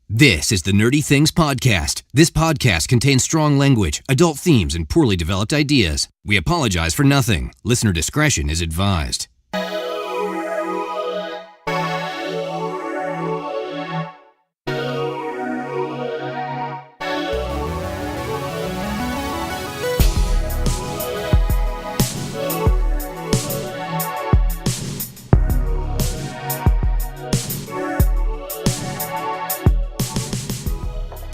This is the Nerdy Things Podcast. This podcast contains strong language, adult themes, and poorly developed ideas. We apologize for nothing. Listener discretion is advised.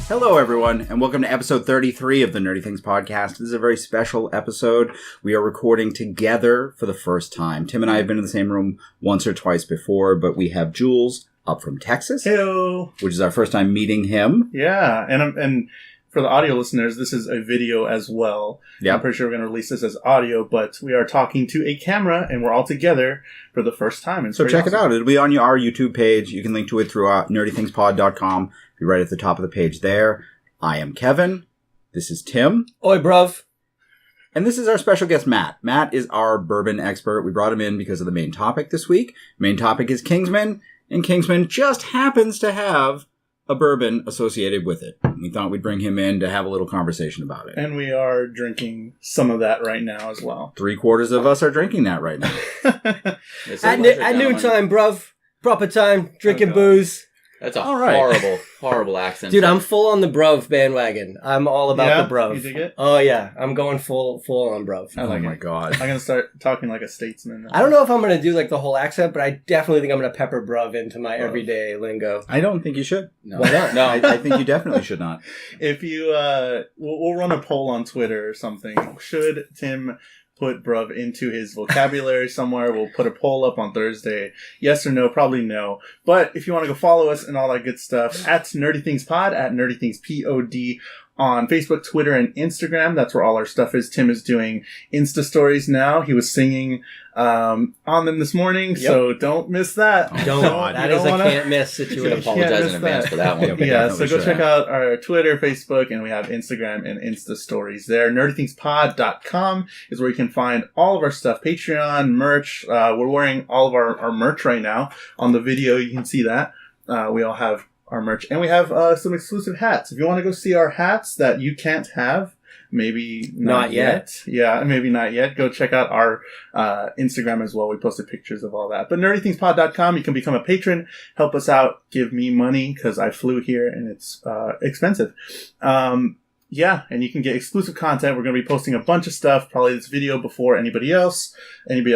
Hello, everyone, and welcome to episode 33 of the Nerdy Things Podcast. This is a very special episode. We are recording together for the first time. Tim and I have been in the same room once or twice before, but we have Jules up from Texas. Hello. Which is our first time meeting him. Yeah, and for the audio listeners, this is a video as well. Yep. I'm pretty sure we're going to release this as audio, but we are talking to a camera, and we're all together for the first time. So check it out. It'll be on our YouTube page. You can link to it through nerdythingspod.com. Be right at the top of the page there. I am Kevin. This is Tim. Oi, bruv. And this is our special guest, Matt. Matt is our bourbon expert. We brought him in because of the main topic this week. Main topic is Kingsman, and Kingsman just happens to have a bourbon associated with it. We thought we'd bring him in to have a little conversation about it. And we are drinking some of that right now as well. 3/4 of us are drinking that right now. At noontime, bruv. Proper time, drinking booze. That's a horrible accent. Dude, I'm full on the bruv bandwagon. I'm all about the bruv. You dig it? Oh, yeah. I'm going full on bruv. I like my God. I'm going to start talking like a statesman. I don't know if I'm going to do like the whole accent, but I definitely think I'm going to pepper bruv into my everyday lingo. I don't think you should. No. Why not? No, I think you definitely should not. If you, we'll run a poll on Twitter or something. Should Tim put bruv into his vocabulary somewhere? We'll put a poll up on Thursday. Yes or no? Probably no. But if you want to go follow us and all that good stuff, at Nerdy Things Pod, at Nerdy Things POD on Facebook, Twitter, and Instagram. That's where all our stuff is. Tim is doing Insta stories now. He was singing on them this morning, so don't miss that. That is a can't miss situation. I apologize in advance for that one. Yeah, so go check out our Twitter, Facebook, and we have Instagram and Insta stories there. nerdythingspod.com is where you can find all of our stuff. Patreon, merch. We're wearing all of our merch right now. On the video, you can see that. We all have our merch. And we have some exclusive hats. If you want to go see our hats that you can't have, maybe not yet. Yeah, maybe not yet. Go check out our Instagram as well. We posted pictures of all that. But nerdythingspod.com, you can become a patron. Help us out. Give me money because I flew here and it's expensive. Yeah, and you can get exclusive content. We're going to be posting a bunch of stuff, probably this video before anybody else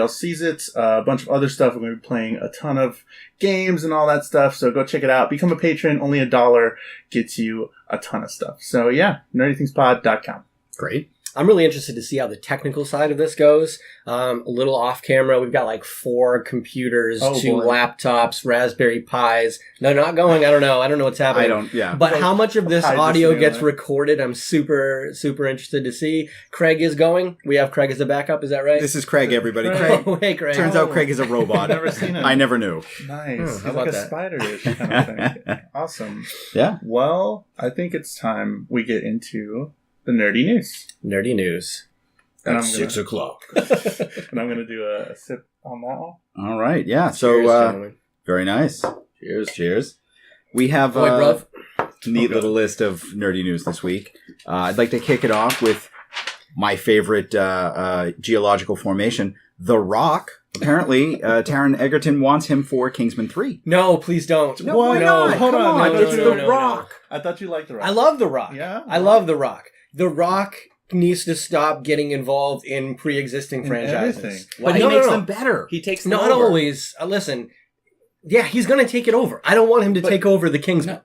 sees it. A bunch of other stuff. We're going to be playing a ton of games and all that stuff. So go check it out. Become a patron. Only $1 gets you a ton of stuff. So yeah, nerdythingspod.com. Great. I'm really interested to see how the technical side of this goes. A little off camera. We've got like 4 computers, 2 laptops, Raspberry Pis. No, not going. I don't know what's happening. But how much of this audio gets recorded, I'm super, super interested to see. Craig is going. We have Craig as a backup. Is that right? This is Craig, everybody. Craig. Oh, hey, Craig. Turns out Craig is a robot. I've never seen him. I never knew. Nice. He's like a spider-ish kind of thing. Awesome. Yeah. Well, I think it's time we get into the nerdy news. Nerdy news. And At 6 o'clock. And I'm going to do a sip on that one. All right. Yeah. So, Cheers, very nice. Cheers. We have a neat little list of nerdy news this week. I'd like to kick it off with my favorite geological formation, The Rock. Apparently, Taron Egerton wants him for Kingsman 3. No, please don't. No, why not? Hold on. It's The Rock. I thought you liked The Rock. I love The Rock. Yeah? I love The Rock. The Rock needs to stop getting involved in pre-existing franchises. But he makes them better. He takes them Not over. always. Listen, yeah, he's going to take it over. I don't want him to take over the Kingsman.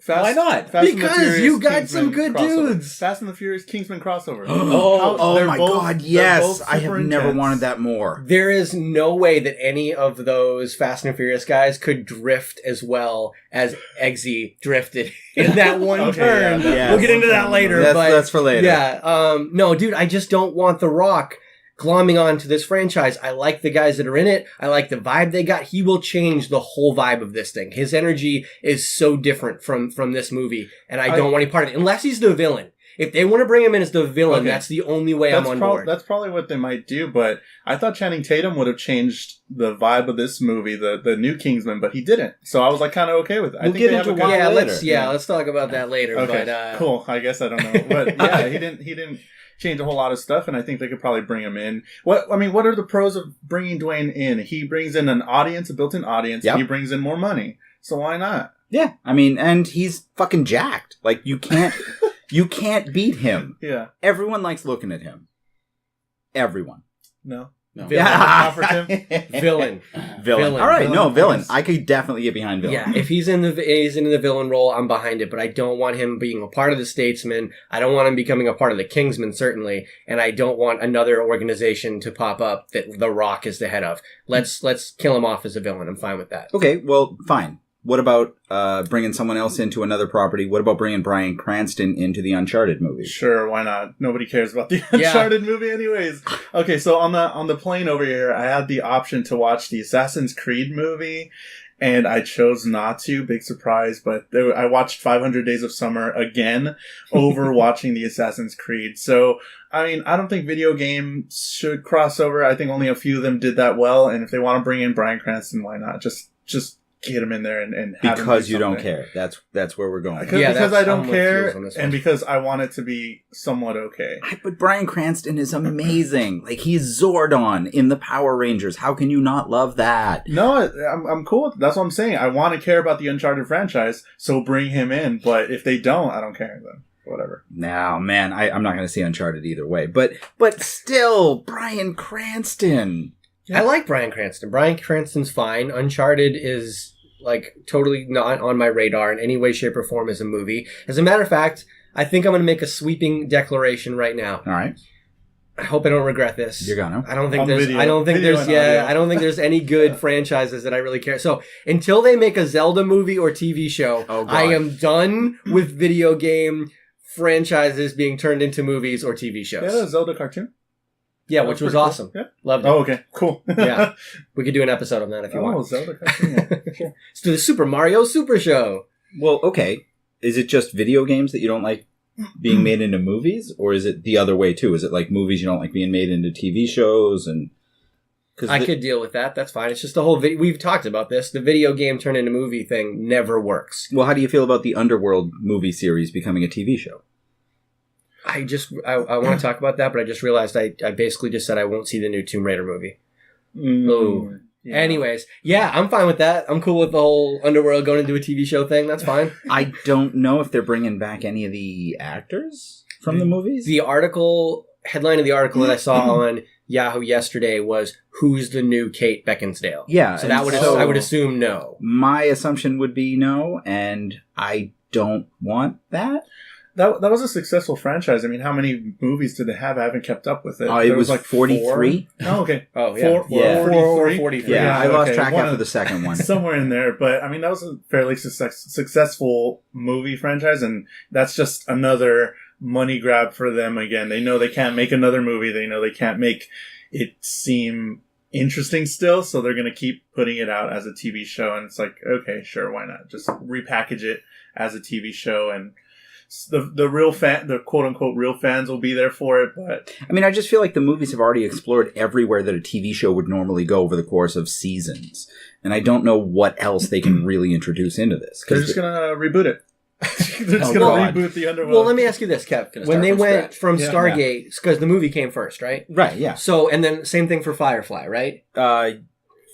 Why not? Because you got some good dudes. Fast and the Furious Kingsman crossover. Oh my God, yes. I have never wanted that more. There is no way that any of those Fast and Furious guys could drift as well as Eggsy drifted in that one turn. Yeah, we'll get into that later. That's for later. Yeah. No, dude, I just don't want The Rock glomming on to this franchise. I like the guys that are in it. I like the vibe they got. He will change the whole vibe of this thing. His energy is so different from this movie, and I don't want any part of it. Unless he's the villain. If they want to bring him in as the villain, that's the only way I'm on board. That's probably what they might do, but I thought Channing Tatum would have changed the vibe of this movie, the new Kingsman, but he didn't. So I was like kind of okay with it. I think get into why later. Let's talk about that later. Okay, but, cool. I guess I don't know. But yeah, he didn't change a whole lot of stuff, and I think they could probably bring him in. What are the pros of bringing Dwayne in? He brings in an audience, a built-in audience, and he brings in more money. So why not? Yeah, I mean, and he's fucking jacked. Like, you can't beat him. Yeah. Everyone likes looking at him. Everyone. No. Villain. All right, villain. I could definitely get behind villain. Yeah, if he's in the villain role, I'm behind it. But I don't want him being a part of the Statesman. I don't want him becoming a part of the Kingsman, certainly. And I don't want another organization to pop up that The Rock is the head of. Let's kill him off as a villain. I'm fine with that. Okay, well, fine. What about bringing someone else into another property? What about bringing Bryan Cranston into the Uncharted movie? Sure, why not? Nobody cares about the Uncharted movie anyways. Okay, so on the plane over here, I had the option to watch the Assassin's Creed movie, and I chose not to. Big surprise, but I watched 500 Days of Summer again over watching the Assassin's Creed. So, I mean, I don't think video games should cross over. I think only a few of them did that well, and if they want to bring in Bryan Cranston, why not? Just get him in there and have because you don't care. That's where we're going. Because I don't care, and because I want it to be somewhat okay. But Bryan Cranston is amazing. Like, he's Zordon in the Power Rangers. How can you not love that? No, I'm cool. That's what I'm saying. I want to care about the Uncharted franchise, so bring him in. But if they don't, I don't care then. Whatever. No, man, I'm not going to see Uncharted either way. But still, Bryan Cranston. I like Bryan Cranston. Bryan Cranston's fine. Uncharted is like totally not on my radar in any way, shape, or form as a movie. As a matter of fact, I think I'm going to make a sweeping declaration right now. All right. I hope I don't regret this. You're gonna. I don't think there's any good franchises that I really care. So until they make a Zelda movie or TV show, I am done with video game franchises being turned into movies or TV shows. Yeah, a Zelda cartoon. Yeah, which was awesome. Cool. Yeah. Loved it. Oh, okay. Cool. Yeah. We could do an episode on that if you want. Oh, Zelda cartoon. Yeah. Sure. Let's do the Super Mario Super Show. Well, okay. Is it just video games that you don't like being made into movies? Or is it the other way, too? Is it like movies you don't like being made into TV shows? And I could deal with that. That's fine. It's just the whole we've talked about this. The video game turned into movie thing never works. Well, how do you feel about the Underworld movie series becoming a TV show? I want to talk about that, but I just realized I basically just said I won't see the new Tomb Raider movie. Oh. Yeah. Anyways, yeah, I'm fine with that. I'm cool with the whole Underworld going into a TV show thing. That's fine. I don't know if they're bringing back any of the actors from the movies. The headline of the article that I saw on Yahoo yesterday was, "Who's the new Kate Beckinsale?" Yeah. So I would assume no. My assumption would be no, and I don't want that. That was a successful franchise. I mean, how many movies did they have? I haven't kept up with it. Oh, it was like 43. Oh, okay. Oh, yeah. 43. Yeah, I lost track after the second one. Somewhere in there. But, I mean, that was a fairly successful movie franchise, and that's just another money grab for them again. They know they can't make another movie. They know they can't make it seem interesting still, so they're going to keep putting it out as a TV show, and it's like, okay, sure, why not? Just repackage it as a TV show, and the real the quote unquote real fans will be there for it. But I mean, I just feel like the movies have already explored everywhere that a TV show would normally go over the course of seasons, and I don't know what else they can really introduce into this. They're just gonna reboot it. They're just gonna reboot the Underworld. Well, let me ask you this, Kev. When they went from Stargate, because the movie came first, right? Right. Yeah. So, and then same thing for Firefly, right?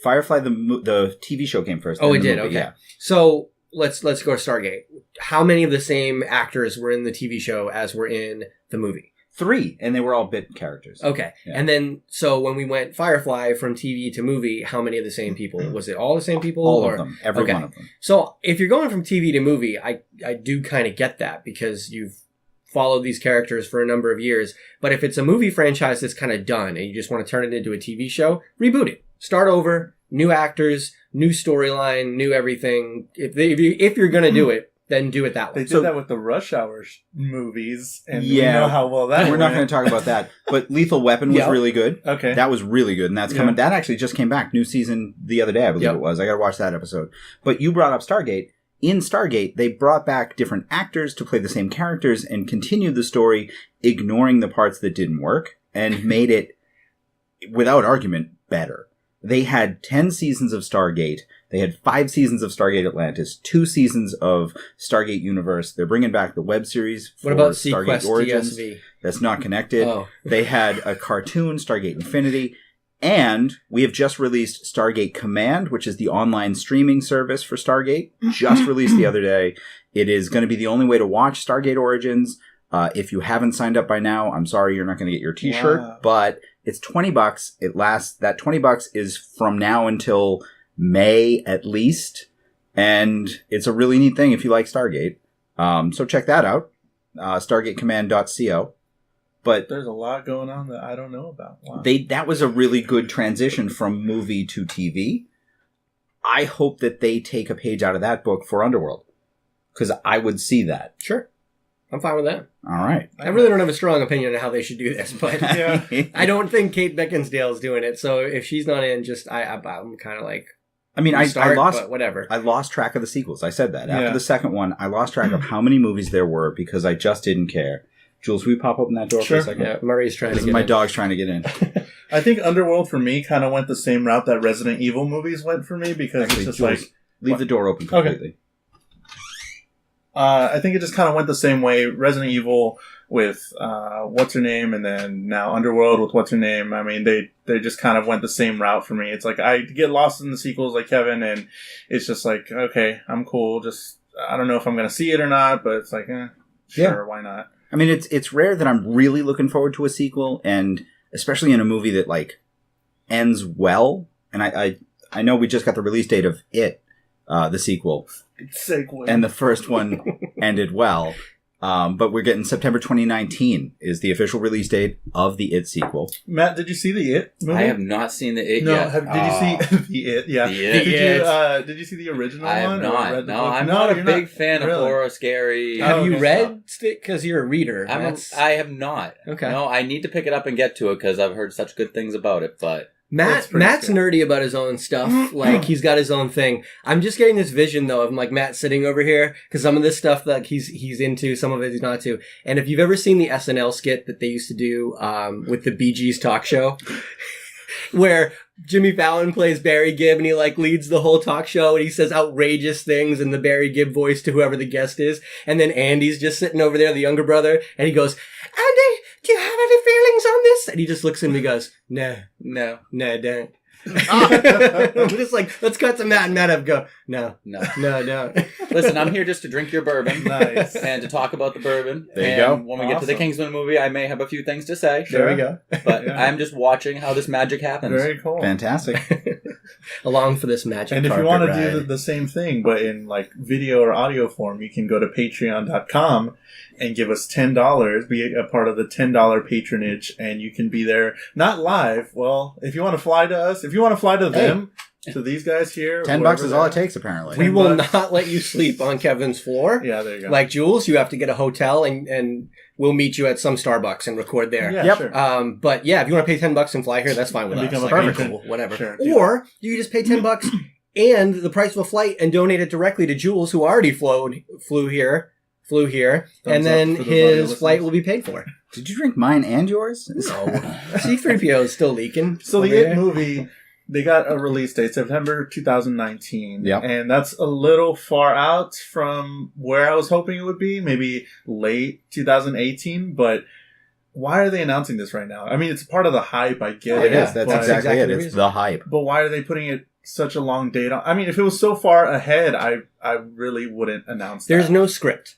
Firefly, the TV show came first. Oh, it did. Okay. Yeah. So let's go to Stargate. How many of the same actors were in the TV show as were in the movie? 3, and they were all bit characters. Okay. Yeah. And then, so when we went Firefly from TV to movie, how many of the same people? Was it all the same people? All of them. Every one of them. So if you're going from TV to movie, I do kind of get that because you've followed these characters for a number of years. But if it's a movie franchise that's kind of done and you just want to turn it into a TV show, reboot it. Start over. New actors, new storyline, new everything. If you're going to do it, then do it that way. They did that with the Rush Hour movies, and we know how well that went. We're not going to talk about that. But Lethal Weapon was really good. Okay. That was really good, and that's coming. That actually just came back, new season the other day, I believe it was. I got to watch that episode. But you brought up Stargate. in Stargate, they brought back different actors to play the same characters and continued the story, ignoring the parts that didn't work, and made it, without argument, better. They had 10 seasons of Stargate. They had 5 seasons of Stargate Atlantis, 2 seasons of Stargate Universe. They're bringing back the web series for what about Stargate Sequest Origins. TSV? That's not connected. Oh. They had a cartoon, Stargate Infinity. And we have just released Stargate Command, which is the online streaming service for Stargate. Just released the other day. It is going to be the only way to watch Stargate Origins. If you haven't signed up by now, I'm sorry you're not going to get your t-shirt, but it's $20. It lasts, that $20 is from now until May at least. And it's a really neat thing if you like Stargate. So check that out. StargateCommand.co. But there's a lot going on that I don't know about. Wow. That was a really good transition from movie to TV. I hope that they take a page out of that book for Underworld, because I would see that. Sure. I'm fine with that. All right. I really don't have a strong opinion on how they should do this, but I don't think Kate Beckinsale's doing it. So if she's not in, I'm kind of like, I mean, I lost, but whatever. I lost track of the sequels. I said that. After the second one, I lost track of how many movies there were because I just didn't care. Jules, will you pop open that door for a second? Yeah, Murray's trying to get in. My dog's trying to get in. I think Underworld for me kind of went the same route that Resident Evil movies went for me, because Actually, it's just Jules, leave the door open completely. Okay. I think it just kind of went the same way. Resident Evil with what's her name, and then now Underworld with what's her name. I mean, they just kind of went the same route for me. It's like I get lost in the sequels like Kevin, and it's just like, okay, I'm cool. Just I don't know if I'm going to see it or not, but it's like, sure, why not? I mean, it's rare that I'm really looking forward to a sequel, and especially in a movie that like ends well. And I know we just got the release date of It, the sequel, and the first one ended well. But we're getting September 2019 is the official release date of the It sequel. Matt, did you see the It movie? I have not seen the It yet. Did you see the It? Yeah. The It. Did you see the original one? I have not. No, I'm not a big fan of horror, scary. Have you read it? Because you're a reader. I have not. Okay. No, I need to pick it up and get to it because I've heard such good things about it, but... Matt's nerdy about his own stuff. Like, he's got his own thing. I'm just getting this vision, though, of, like, Matt sitting over here, because some of this stuff that he's into, some of it he's not to. And if you've ever seen the SNL skit that they used to do with the Bee Gees talk show, where Jimmy Fallon plays Barry Gibb, and he, like, leads the whole talk show, and he says outrageous things in the Barry Gibb voice to whoever the guest is. And then Andy's just sitting over there, the younger brother, and he goes, "Andy, do you have any feelings on this?" And he just looks at me and goes, No, don't. I'm just like, let's cut to Matt, and Matt go, No. Listen, I'm here just to drink your bourbon. Nice. And to talk about the bourbon. There you go. When we get to the Kingsman movie, I may have a few things to say. There we go. But I'm just watching how this magic happens. Very cool. Fantastic. Along for this magic And if you want to ride. do the same thing, but in like video or audio form, you can go to patreon.com and give us $10, be a part of the $10 patronage, and you can be there, not live. Well, if you want to fly to us, if you want to fly to them, to these guys here. $10 is all it takes, apparently. We will not let you sleep on Kevin's floor. Yeah, there you go. Like Jules, you have to get a hotel, and we'll meet you at some Starbucks and record there. Yeah, sure. But yeah, if you want to pay $10 and fly here, that's fine with us. Become a Like, patron. cool, whatever. Sure, or you just pay $10 and the price of a flight and donate it directly to Jules, who already flew here, and then his flight will be paid for. Did you drink mine and yours? No. C-3PO is still leaking. So the It movie, they got a release date, September 2019. Yep. And that's a little far out from where I was hoping it would be, maybe late 2018, but why are they announcing this right now? I mean, it's part of the hype, I get it. It is. That's exactly it. It's the hype. But why are they putting it such a long date on? I mean, if it was so far ahead, I really wouldn't announce that. There's no script.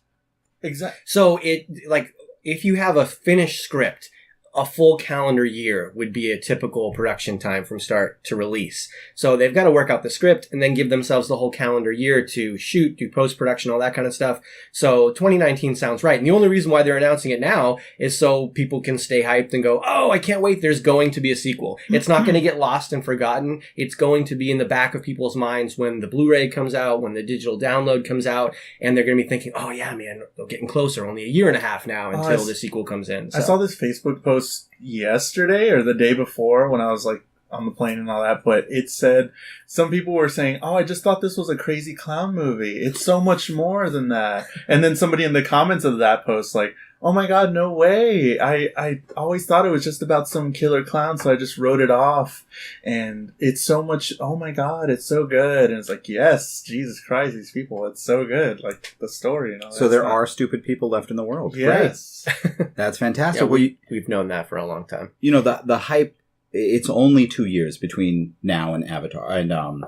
Exactly. So if you have a finished script, a full calendar year would be a typical production time from start to release. So they've got to work out the script and then give themselves the whole calendar year to shoot, do post-production, all that kind of stuff. So 2019 sounds right. And the only reason why they're announcing it now is so people can stay hyped and go, oh, I can't wait. There's going to be a sequel. It's not going to get lost and forgotten. It's going to be in the back of people's minds when the Blu-ray comes out, when the digital download comes out, and they're going to be thinking, oh yeah, man, they're getting closer. Only a year and a half now until the sequel comes in. So. I saw this Facebook post yesterday or the day before when I was like, on the plane and all that, but it said, some people were saying, oh, I just thought this was a crazy clown movie. It's so much more than that. And then somebody in the comments of that post like, oh my god, no way. I always thought it was just about some killer clown, so I just wrote it off. And it's so much, oh my god, it's so good. And it's like, yes, Jesus Christ, these people, it's so good. Like, the story and all that. So there are stupid people left in the world. Yes. Great. That's fantastic. Yeah, Well, we've known that for a long time. you know, the hype, it's only 2 years between now and Avatar, and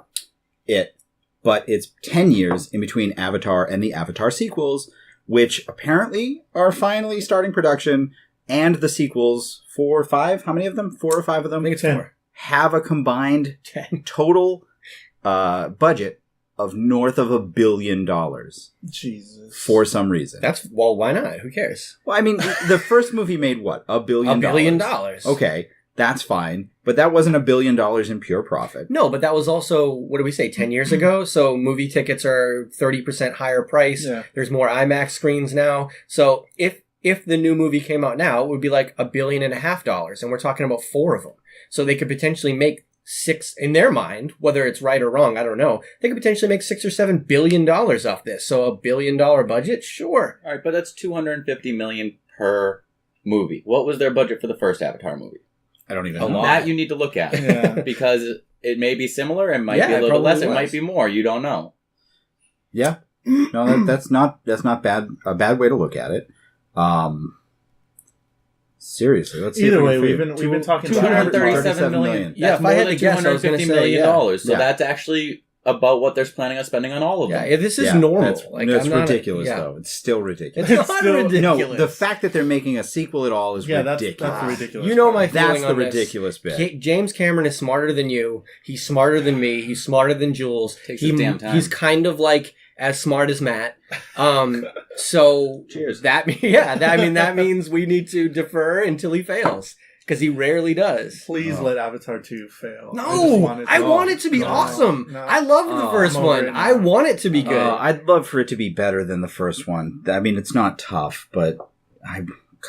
but it's 10 years in between Avatar and the Avatar sequels, which apparently are finally starting production, and the sequels, 4 or 5, how many of them? 4 or 5 of them? I think it's 4. Have a combined 10. total budget of north of $1 billion. Jesus. For some reason. Well, why not? Who cares? Well, I mean, the first movie made what? $1 billion? $1 billion. Okay, that's fine. But that wasn't $1 billion in pure profit. No, but that was also, what did we say, 10 years ago? So movie tickets are 30% higher price. Yeah. There's more IMAX screens now. So if the new movie came out now, it would be like $1.5 billion. And we're talking about 4 of them. So they could potentially make 6, in their mind, whether it's right or wrong, I don't know. They could potentially make $6 or $7 billion off this. So $1 billion budget? Sure. All right, but that's $250 million per movie. What was their budget for the first Avatar movie? I don't even know. That you need to look at. Yeah. Because it may be similar, it might be a it little less, probably it might was. be more. You don't know. Yeah. No, that's not bad. A bad way to look at it. Seriously, let's see. Either if way, we we've can been talking about $237 million. Yeah, That's if more I had than to guess, I was gonna $250 say, million. yeah. So Yeah. that's actually about what they're planning on spending on all of them. Yeah, this is Yeah, normal. That's, Like, that's I'm not ridiculous, yeah. though. It's still ridiculous. It's not still- ridiculous. No, the fact that they're making a sequel at all is that's ridiculous. the ridiculous. You know my part. feeling That's the on this. ridiculous bit. James Cameron is smarter than you. He's smarter than me. He's smarter than Jules. Takes his damn time. He's kind of like as smart as Matt. So Cheers. that means we need to defer until he fails because he rarely does. Please let Avatar 2 fail. No, I want it to be No, awesome. no. I loved the first I'm one. over it I now. want it to be good. I'd love for it to be better than the first one. I mean, it's not tough, but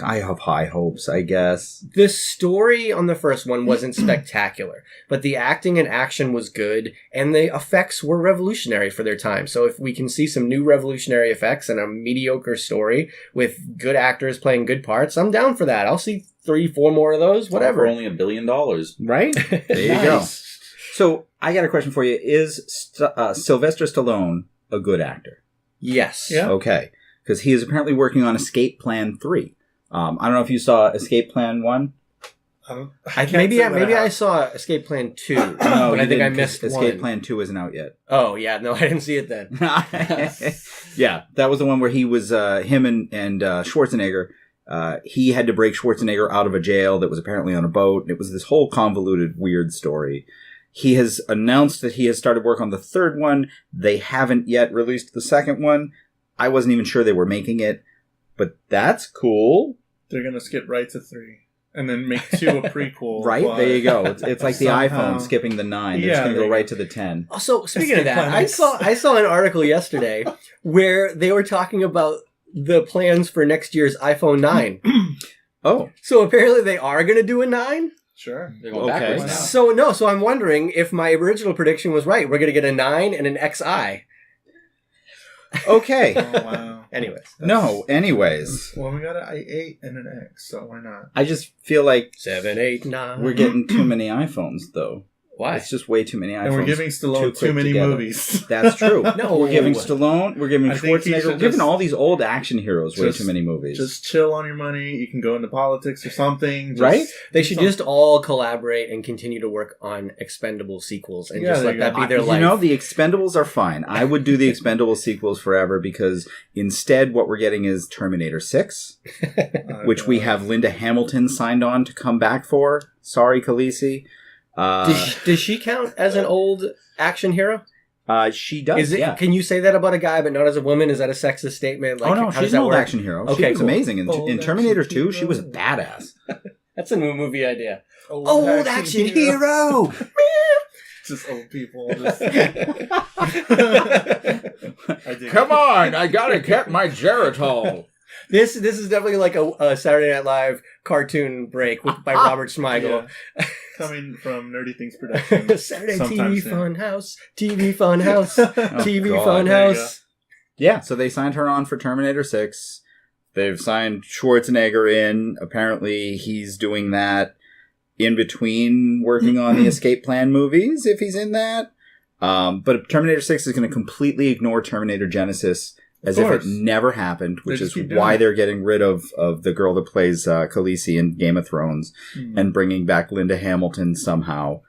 I have high hopes, I guess. The story on the first one wasn't spectacular, but the acting and action was good, and the effects were revolutionary for their time. So if we can see some new revolutionary effects and a mediocre story with good actors playing good parts, I'm down for that. I'll see 3-4 more of those, whatever. For only $1 billion. Right? There you go. So, I got a question for you. Is Sylvester Stallone a good actor? Yes. Yeah. Okay. Because he is apparently working on Escape Plan 3. I don't know if you saw Escape Plan 1. Maybe I saw Escape Plan 2, but I think I missed Escape one. Plan 2 isn't out yet. Oh, yeah. No, I didn't see it then. Yeah, that was the one where he was, him and Schwarzenegger, he had to break Schwarzenegger out of a jail that was apparently on a boat. It was this whole convoluted, weird story. He has announced that he has started work on the third one. They haven't yet released the second one. I wasn't even sure they were making it, but that's cool. They're going to skip right to 3. And then make 2 a prequel. Right? but There you go. It's like the somehow- iPhone skipping the 9. They're Yeah, just going to there go you right to the 10. Also, speaking of Escape that, Plan I X. saw an article yesterday where they were talking about the plans for next year's iPhone 9. Oh. So apparently they are going to do a 9? Sure. They're going Okay. backwards now. So I'm wondering if my original prediction was right. We're going to get a 9 and an XI. Okay. Oh, wow. Anyways. No, anyways. Well, we got an i8 and an X, so why not? I just feel like 7, 8, 9. we're getting too many iPhones, though. Why? It's just way too many iPhones. And we're giving Stallone too many together. movies. That's true. No. We're giving Stallone, we're giving I think he Schwarzenegger, should we're giving just- all these old action heroes way just- too many movies. Just chill on your money. You can go into politics or something. Just, Right? They should just all collaborate and continue to work on expendable sequels and Yeah, just there let you that go. be their You life. know, the Expendables are fine. I would do the Expendables sequels forever because instead what we're getting is Terminator 6, which we have Linda Hamilton signed on to come back for. Sorry, Khaleesi. Does she count as an old action hero? She does, Is it? yeah. Can you say that about a guy but not as a woman? Is that a sexist statement? Like, Oh, no, how she's does an that old work? action hero. Okay, She was cool. amazing. Old In Terminator action 2, she was hero. badass. That's a new movie idea. Old action hero. Just old people. Just... I dig Come on, I gotta get my Geritol. This is definitely like a Saturday Night Live cartoon break by Robert Smigel. Yeah. Coming from Nerdy Things Productions. Saturday TV Funhouse, TV Funhouse, TV Funhouse. Yeah, so they signed her on for Terminator 6. They've signed Schwarzenegger in. Apparently, he's doing that in between working on the Escape Plan movies, if he's in that. But Terminator 6 is going to completely ignore Terminator Genesis as if it never happened, which is why they're getting rid of the girl that plays Khaleesi in Game of Thrones and bringing back Linda Hamilton somehow.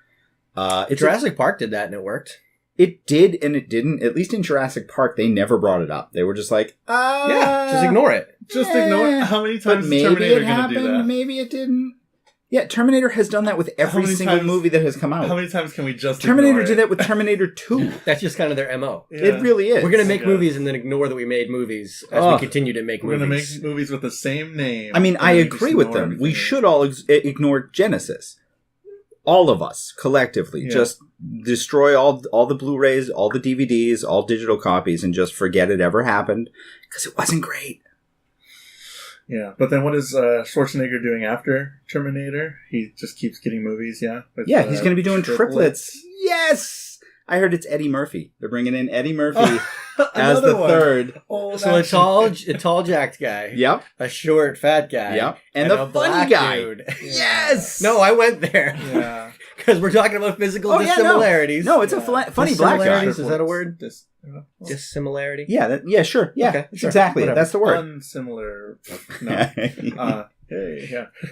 Jurassic Park did that and it worked. It did and it didn't. At least in Jurassic Park, they never brought it up. They were just like, just ignore it. Just ignore it. How many times is Terminator going to do that? Maybe it didn't. Yeah, Terminator has done that with every single movie that has come out. How many times can we just Terminator did that with Terminator 2. That's just kind of their MO. Yeah. It really is. We're going to make movies and then ignore that we made movies as we continue to make movies. We're going to make movies with the same name. I mean, I agree with them. Everything. We should all ignore Genesis. All of us, collectively. Yeah. Just destroy all the Blu-rays, all the DVDs, all digital copies, and just forget it ever happened. Because it wasn't great. Yeah, but then what is Schwarzenegger doing after Terminator? He just keeps getting movies, with, he's going to be doing triplets. Yes! I heard it's Eddie Murphy. They're bringing in Eddie Murphy as the third. So a tall, jacked guy. Yep. A short, fat guy. Yep. And the funny guy. Dude. Yes! No, I went there. Yeah. Because we're talking about physical dissimilarities. No, it's a funny black guy. Is that a word? Dissimilarity? Yeah, sure. Yeah, okay, sure. Exactly. Whatever. That's the word. Unsimilar. No.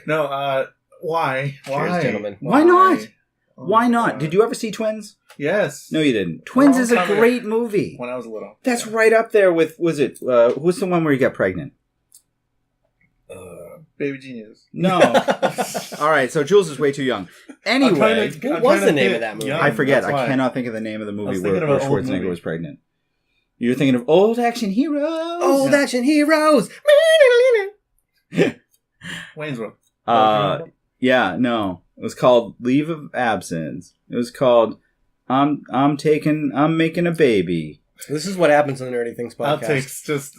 No, why? Cheers, gentlemen. Why not? Why not? Did you ever see Twins? Yes. No, you didn't. Twins is a great movie. When I was little. That's right up there with, who's the one where you got pregnant? Baby Genius. No. All right, so Jules is way too young. Anyway. What was the name of that movie? I forget. I cannot think of the name of the movie where Schwarzenegger was pregnant. You're thinking of Old Action Heroes. Old Action Heroes. Wayne's World. Yeah, no. It was called Leave of Absence. It was called I'm making a baby. This is what happens on the Nerdy Things podcast. Outtakes, just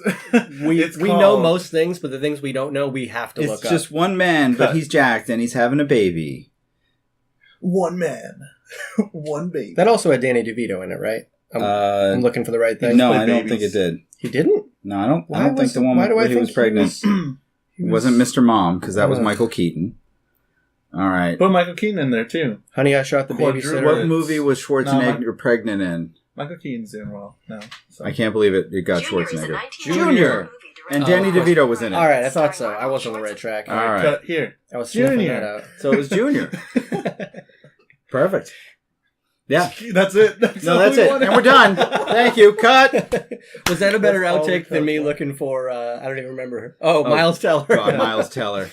we know most things, but the things we don't know, we have to look up. It's just one man, but he's jacked and he's having a baby. One man, one baby. That also had Danny DeVito in it, right? I'm looking for the right thing. No, I don't think it did. He didn't? No, I don't think the one where he was pregnant. It wasn't Mr. Mom, because that was Michael Keaton. All right. Put Michael Keaton in there, too. Honey, I Shot the Babysitter. What movie was Schwarzenegger pregnant in? Michael Keaton's doing well. No. I can't believe it got Schwarzenegger. Junior! And Danny DeVito was in it. All right, I thought so. I was on the right track. All right. Cut here. I was sniffing that out. So it was Junior. Perfect. Yeah. That's it. That's it. And we're done. Thank you. Cut. Was that a better outtake than me looking for, I don't even remember. Miles Teller. God, Miles Teller.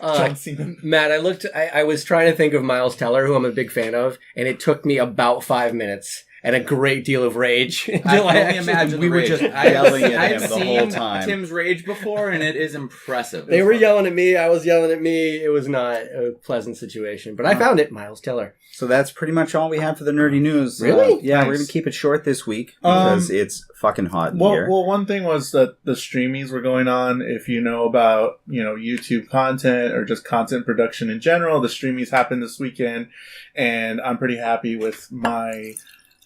Matt, I was trying to think of Miles Teller, who I'm a big fan of, and it took me about 5 minutes and a great deal of rage. I can only imagine we were just yelling at him the whole time. Tim's rage before, and it is impressive. They were yelling at me. I was yelling at me. It was not a pleasant situation, but I found it. Miles Teller. So that's pretty much all we have for the nerdy news. Really? Yeah, nice. We're going to keep it short this week because it's fucking hot in here. Well, one thing was that the streamies were going on. If you know about, YouTube content or just content production in general, the streamies happened this weekend, and I'm pretty happy with my...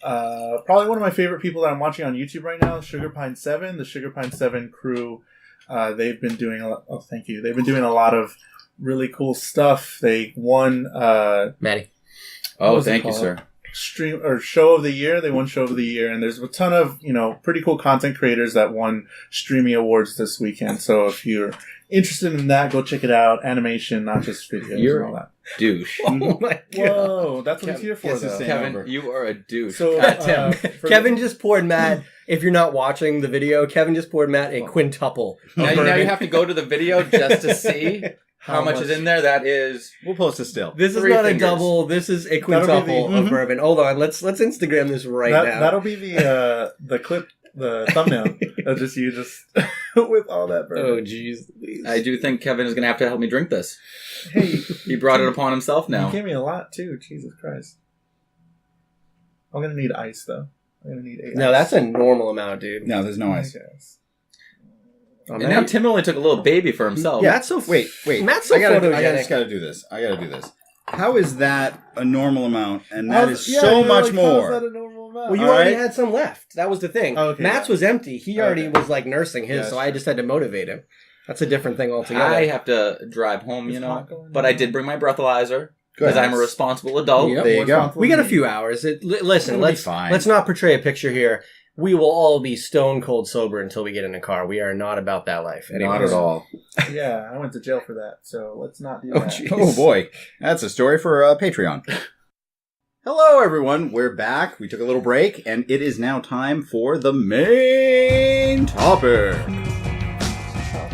probably one of my favorite people that I'm watching on YouTube right now, Sugar Pine 7. The Sugar Pine 7 crew, they've been doing thank you. They've been doing a lot of really cool stuff. They won Maddie. Oh, thank you, sir. Show of the year. They won Show of the Year, and there's a ton of pretty cool content creators that won Streamy Awards this weekend. So if you're interested in that, go check it out. Animation, not just videos and all that. Douche. Oh my God. Whoa, that's what he's here for, though. Kevin, you are a douche. So, Tim. Kevin just poured Matt, if you're not watching the video, Kevin just poured Matt a quintuple. Now you have to go to the video just to see how much is in there. That is... We'll post a still. This is not a double, this is a quintuple of bourbon. Hold on, let's Instagram this now. That'll be the clip, the thumbnail. Just you with all that bourbon. Oh, jeez. I do think Kevin is going to have to help me drink this. Hey, he brought it upon himself now. He gave me a lot too. Jesus Christ. I'm gonna need ice though. I'm gonna need 8 ice. No, that's a normal amount, dude. No, there's no ice. And now Tim only took a little baby for himself. Yeah, wait. Matt's so photogenic. I just gotta do this. How is that a normal amount? And that is so much more. How is that a normal amount? Well, you already had some left. That was the thing. Okay, Matt's was empty. He already was like nursing his, so I just had to motivate him. That's a different thing altogether. I have to drive home, but I did bring my breathalyzer because I'm a responsible adult. Yep. There you go. We got a few hours. Listen, let's not portray a picture here. We will all be stone cold sober until we get in a car. We are not about that life. Not at all. Yeah, I went to jail for that, so let's not do that. Geez. Oh boy, that's a story for Patreon. Hello everyone, we're back. We took a little break, and it is now time for the main topic.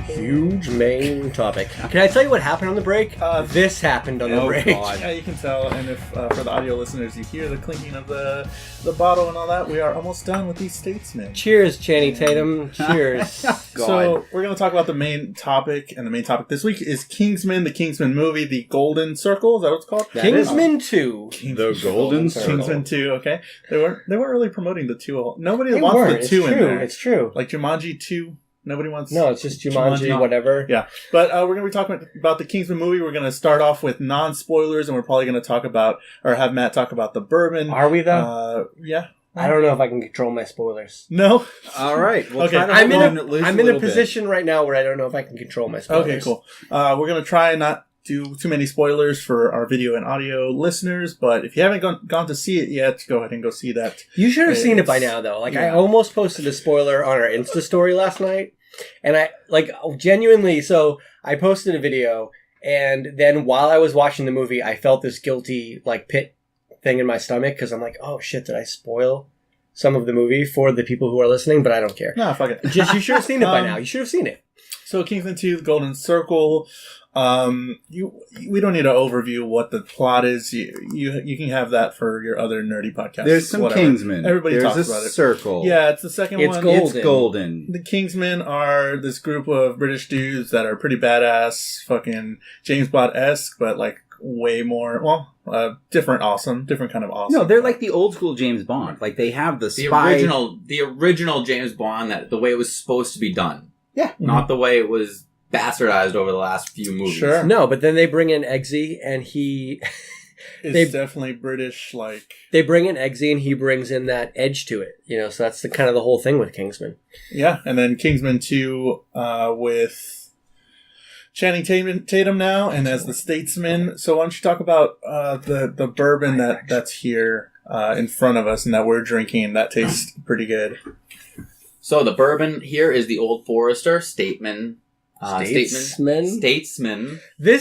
Huge main topic. Can I tell you what happened on the break? This happened on the break. God. Yeah, you can tell. And if for the audio listeners, you hear the clinking of the bottle and all that, we are almost done with these Statesmen. Cheers, Channing Tatum. Cheers. So we're going to talk about the main topic, and the main topic this week is Kingsman, the Kingsman movie, the Golden Circle. Is that what it's called? Kingsman 2. The Golden Circle. Kingsman 2. Okay, they weren't really promoting the 2. Nobody wants the 2 in there. It's true. Like Jumanji 2. Nobody wants... No, it's just Jumanji, whatever. Yeah. But we're going to be talking about the Kingsman movie. We're going to start off with non-spoilers, and we're probably going to talk about, or have Matt talk about the bourbon. Are we, though? Yeah. I don't know if I can control my spoilers. No? All right. We'll okay. I'm in a position right now where I don't know if I can control my spoilers. Okay, cool. We're going to try and not do too many spoilers for our video and audio listeners, but if you haven't gone to see it yet, go ahead and go see that. You should have seen it by now, though. I almost posted a spoiler on our Insta story last night. And I, genuinely, so I posted a video, and then while I was watching the movie, I felt this guilty, pit thing in my stomach, because I'm like, oh shit, did I spoil some of the movie for the people who are listening? But I don't care. No, fuck it. You should have seen it by now. You should have seen it. So Kingsman 2, The Golden Circle, we don't need an overview of what the plot is. You can have that for your other nerdy podcasts. There's some Kingsmen. Everybody talks about it. There's a circle. Yeah, it's the second one. It's golden. The Kingsmen are this group of British dudes that are pretty badass, fucking James Bond-esque, but way more, different kind of awesome. No, they're like the old school James Bond. They have the spy. The original James Bond, that the way it was supposed to be done. Yeah. Not the way it was bastardized over the last few movies. Sure. No, but then they bring in Eggsy, and he... It's definitely British, They bring in Eggsy, and he brings in that edge to it. So that's the whole thing with Kingsman. Yeah, and then Kingsman 2 with Channing Tatum now, and as the Statesman. So why don't you talk about the bourbon that's here in front of us and that we're drinking, that tastes pretty good. So the bourbon here is the Old Forester Statesman. This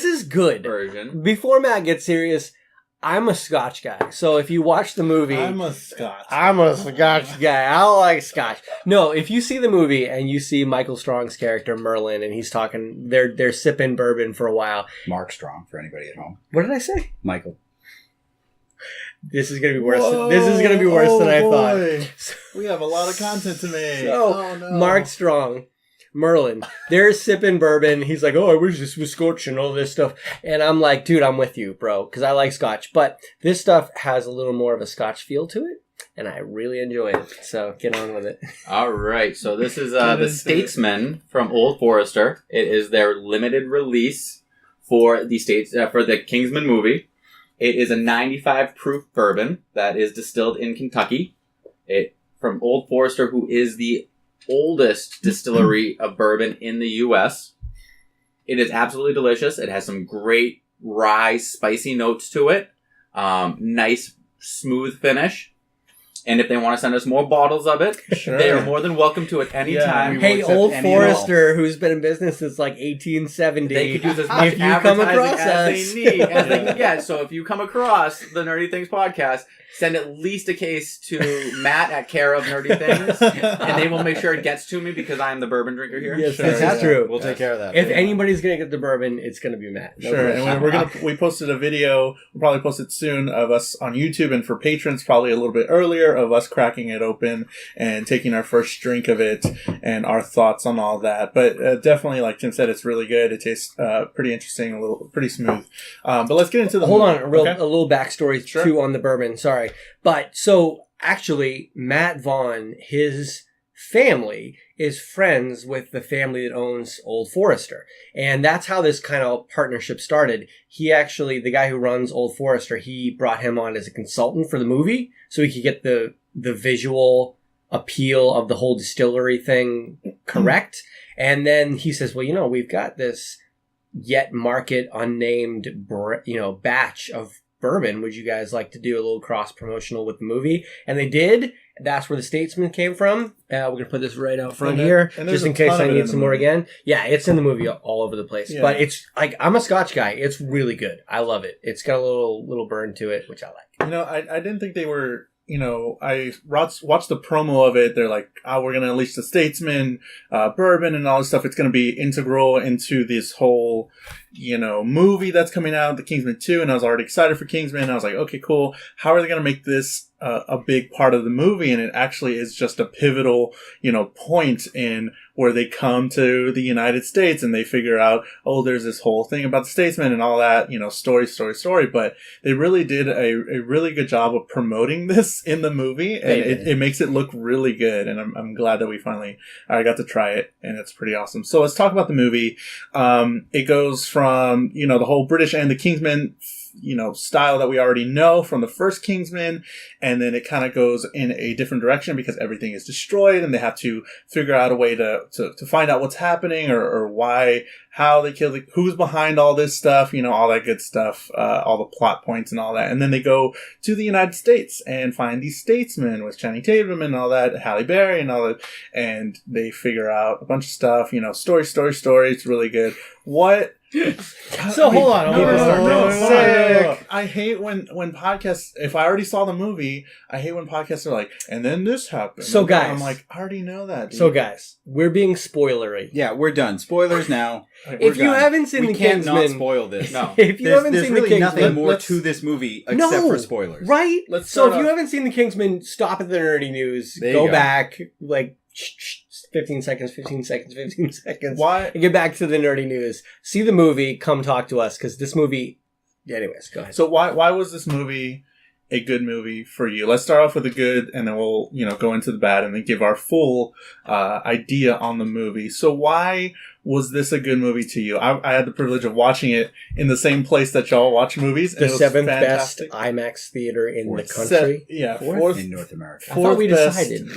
is good. Version. Before Matt gets serious, I'm a Scotch guy. So if you watch the movie... I'm a Scotch guy. I like Scotch. No, if you see the movie and you see Michael Strong's character, Merlin, and he's talking... They're sipping bourbon for a while. Mark Strong, for anybody at home. What did I say? Michael. This is going to be worse. This is going to be worse than I thought. We have a lot of content to make. So, Mark Strong, Merlin, they're sipping bourbon. He's like, oh, I wish this was Scotch and all this stuff. And I'm like, dude, I'm with you, bro, because I like Scotch. But this stuff has a little more of a Scotch feel to it, and I really enjoy it. So get on with it. All right. So this is the Statesman from Old Forester. It is their limited release for the Kingsman movie. It is a 95 proof bourbon that is distilled in Kentucky. From Old Forester, who is the oldest distillery of bourbon in the U.S. It is absolutely delicious. It has some great rye, spicy notes to it. Nice, smooth finish. And if they want to send us more bottles of it, they are more than welcome to at any time. Hey, Old Forester, who's been in business since 1870. They could use as much advertising as they need, as they can get. So if you come across the Nerdy Things podcast, send at least a case to Matt at Care of Nerdy Things, and they will make sure it gets to me because I am the bourbon drinker here. Yes, that's true. We'll take care of that. If anybody's going to get the bourbon, it's going to be Matt. Sure, and we posted a video, we'll probably post it soon, of us on YouTube, and for patrons, probably a little bit earlier, of us cracking it open and taking our first drink of it and our thoughts on all that. But definitely, like Tim said, it's really good. It tastes pretty interesting, pretty smooth. But let's get into the... Hold on, a little backstory too on the bourbon. Sorry. But so actually, Matt Vaughn, his family is friends with the family that owns Old Forester. And that's how this kind of partnership started. He actually, the guy who runs Old Forester, he brought him on as a consultant for the movie so he could get the visual appeal of the whole distillery thing correct. And then he says, well, we've got this yet market unnamed, batch of bourbon. Would you guys like to do a little cross promotional with the movie? And they did. That's where the Statesman came from. We're going to put this right out front here, just in case I need some more again. Yeah, it's in the movie all over the place. Yeah. But it's like, I'm a Scotch guy. It's really good. I love it. It's got a little burn to it, which I like. I didn't think they were... I watched the promo of it. They're like, we're going to unleash the Statesman bourbon and all this stuff. It's going to be integral into this whole, movie that's coming out, the Kingsman 2. And I was already excited for Kingsman. I was like, okay, cool. How are they going to make this a big part of the movie? And it actually is just a pivotal, point in where they come to the United States and they figure out, there's this whole thing about the Statesman and all that, story. But they really did a really good job of promoting this in the movie. And it makes it look really good. And I'm glad that I got to try it, and it's pretty awesome. So let's talk about the movie. It goes from, the whole British and the Kingsman style that we already know from the first Kingsman, and then it kind of goes in a different direction because everything is destroyed and they have to figure out a way to find out what's happening or how they killed who's behind all this stuff, all that good stuff, all the plot points and all that. And then they go to the United States and find these statesmen with Channing Tatum and all that, Halle Berry and all that, and they figure out a bunch of stuff, story. It's really good. Hold on. No. I hate when podcasts, if I already saw the movie, I hate when podcasts are like, and then this happened. So guys, I'm like, I already know that, dude. So guys, we're being spoilery. Yeah, we're done. Spoilers now. If you haven't seen the Kingsman, we can't not spoil this. No. If you haven't seen the Kingsman, nothing more to this movie except for spoilers. Right? So if you haven't seen the Kingsman, stop at the nerdy news, go back, 15 seconds. Why? And get back to the nerdy news. See the movie, come talk to us, because this movie... Anyways, go ahead. So why was this movie a good movie for you? Let's start off with the good, and then we'll go into the bad, and then give our full idea on the movie. So why was this a good movie to you? I had the privilege of watching it in the same place that y'all watch movies. The seventh best IMAX theater in the country. Fourth in North America. I thought we decided.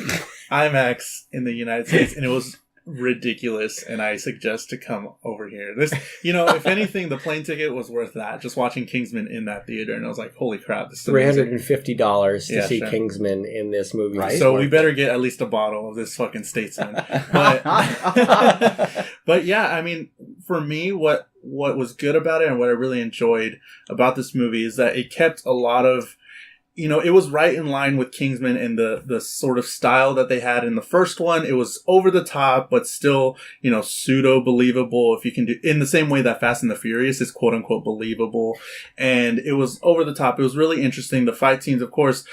IMAX in the United States, and it was ridiculous, and I suggest to come over here. This, if anything, the plane ticket was worth that. Just watching Kingsman in that theater, and I was like, "Holy crap!" This is $350 to see Kingsman in this movie. Right? So we better get at least a bottle of this fucking Statesman. But yeah, I mean, for me, what was good about it, and what I really enjoyed about this movie is that it kept a lot of. It was right in line with Kingsman and the sort of style that they had in the first one. It was over the top, but still, pseudo believable. If you can do in the same way that Fast and the Furious is quote unquote believable. And it was over the top. It was really interesting. The fight scenes, of course,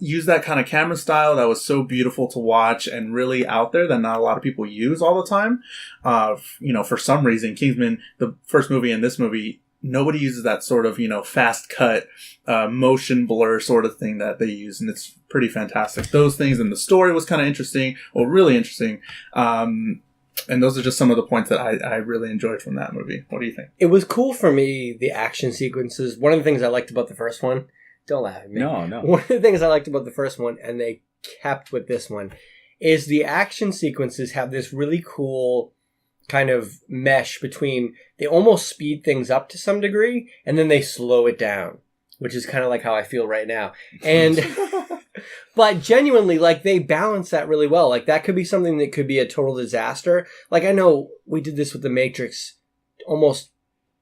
use that kind of camera style that was so beautiful to watch and really out there that not a lot of people use all the time. For some reason, Kingsman, the first movie and this movie, nobody uses that sort of, fast cut, motion blur sort of thing that they use. And it's pretty fantastic. Those things, and the story was kind of interesting, really interesting. And those are just some of the points that I really enjoyed from that movie. What do you think? It was cool for me, the action sequences. One of the things I liked about the first one, don't laugh at me. No. One of the things I liked about the first one, and they kept with this one, is the action sequences have this really cool kind of mesh between, they almost speed things up to some degree and then they slow it down, which is kind of like how I feel right now. And but genuinely, they balance that really well. That could be something that could be a total disaster. I know we did this with The Matrix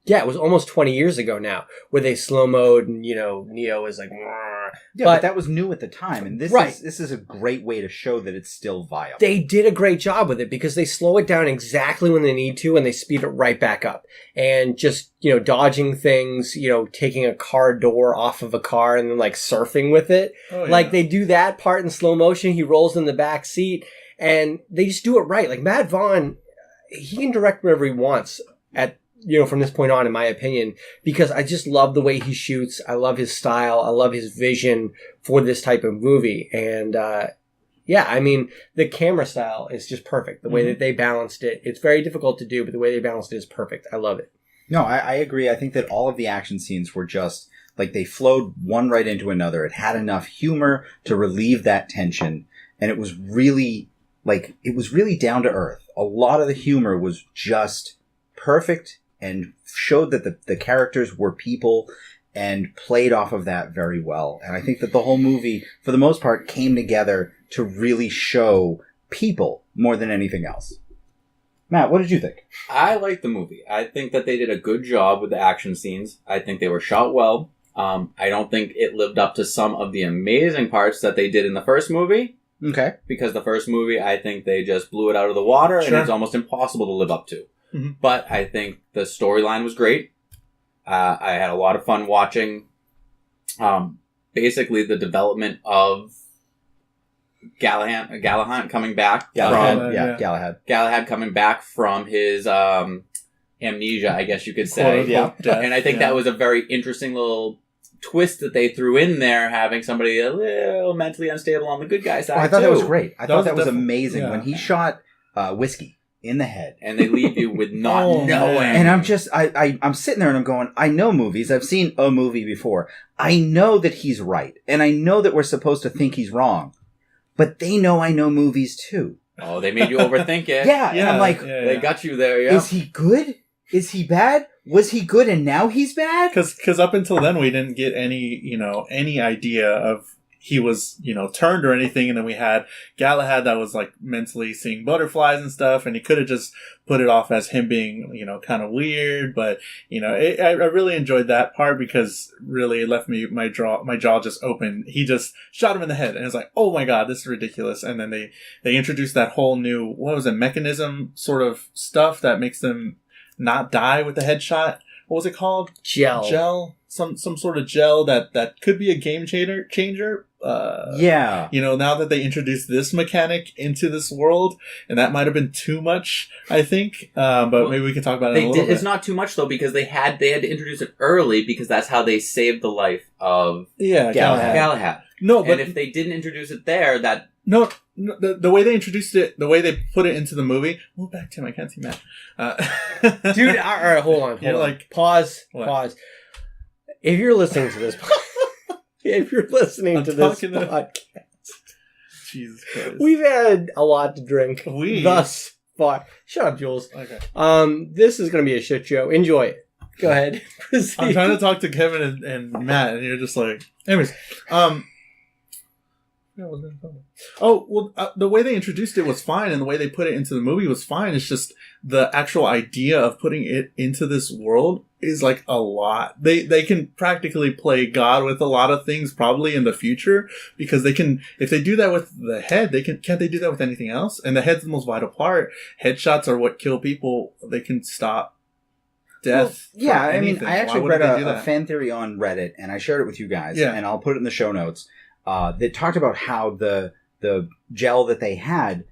it was almost 20 years ago now, where they slow mode and Neo is like, yeah, but that was new at the time, and this is a great way to show that it's still viable. They did a great job with it because they slow it down exactly when they need to, and they speed it right back up. And just dodging things, taking a car door off of a car and then surfing with it. Oh, yeah. They do that part in slow motion. He rolls in the back seat, and they just do it right. Matt Vaughn, he can direct wherever he wants from this point on, in my opinion, because I just love the way he shoots. I love his style. I love his vision for this type of movie. And Yeah, I mean, the camera style is just perfect. The way that they balanced it, it's very difficult to do, but the way they balanced it is perfect. I love it. No, I agree. I think that all of the action scenes were just, like, they flowed one right into another. It had enough humor to relieve that tension, and it was really, down to earth. A lot of the humor was just perfect and showed that the characters were people and played off of that very well. And I think that the whole movie, for the most part, came together to really show people more than anything else. Matt, what did you think? I liked the movie. I think that they did a good job with the action scenes. I think they were shot well. I don't think it lived up to some of the amazing parts that they did in the first movie. Okay. Because the first movie, I think they just blew it out of the water, and it's almost impossible to live up to. Mm-hmm. But I think the storyline was great. I had a lot of fun watching basically the development of Galahad coming back. Galahad coming back from his amnesia, I guess you could say. Yeah. And I think that was a very interesting little twist that they threw in there, having somebody a little mentally unstable on the good guy side. I thought that was great. I thought that was amazing when he shot Whiskey in the head, and they leave you with not knowing. And I'm sitting there and I'm going, I know movies. I've seen a movie before. I know that he's right, and I know that we're supposed to think he's wrong, but they know I know movies too. Oh, they made you overthink it. Yeah, and I'm like, they got you there. Yeah. Is he good? Is he bad? Was he good and now he's bad? Because up until then we didn't get any idea of he was, turned or anything. And then we had Galahad that was like mentally seeing butterflies and stuff. And he could have just put it off as him being, kind of weird. But, I really enjoyed that part because really it left me, my jaw just open. He just shot him in the head. And it's like, oh my God, this is ridiculous. And then they introduced that whole new, mechanism sort of stuff that makes them not die with the headshot. What was it called? Gel. Some sort of gel that could be a game changer. Now that they introduced this mechanic into this world, and that might have been too much, I think. But maybe we can talk about it in a little bit. It's not too much though, because they had to introduce it early because that's how they saved the life of Galahad. And if they didn't introduce it there, that no, the way they introduced it, the way they put it into the movie. Move back, Tim. I can't see Matt. Dude, all right, hold on. Pause. If you're listening to this, podcast, Jesus Christ, we've had a lot to drink thus far. Shut up, Jules. Okay. This is going to be a shit show. Enjoy it. Go ahead. Proceed. I'm trying to talk to Kevin and Matt, and you're just like, anyways. The way they introduced it was fine, and the way they put it into the movie was fine. It's just the actual idea of putting it into this world is like a lot. They can practically play God with a lot of things probably in the future, because they can, if they do that with the head, can't they do that with anything else? And the head's the most vital part. Headshots are what kill people. They can stop death. Well, yeah, I mean, I actually read a fan theory on Reddit, and I shared it with you guys, and I'll put it in the show notes. That talked about how the gel that they had,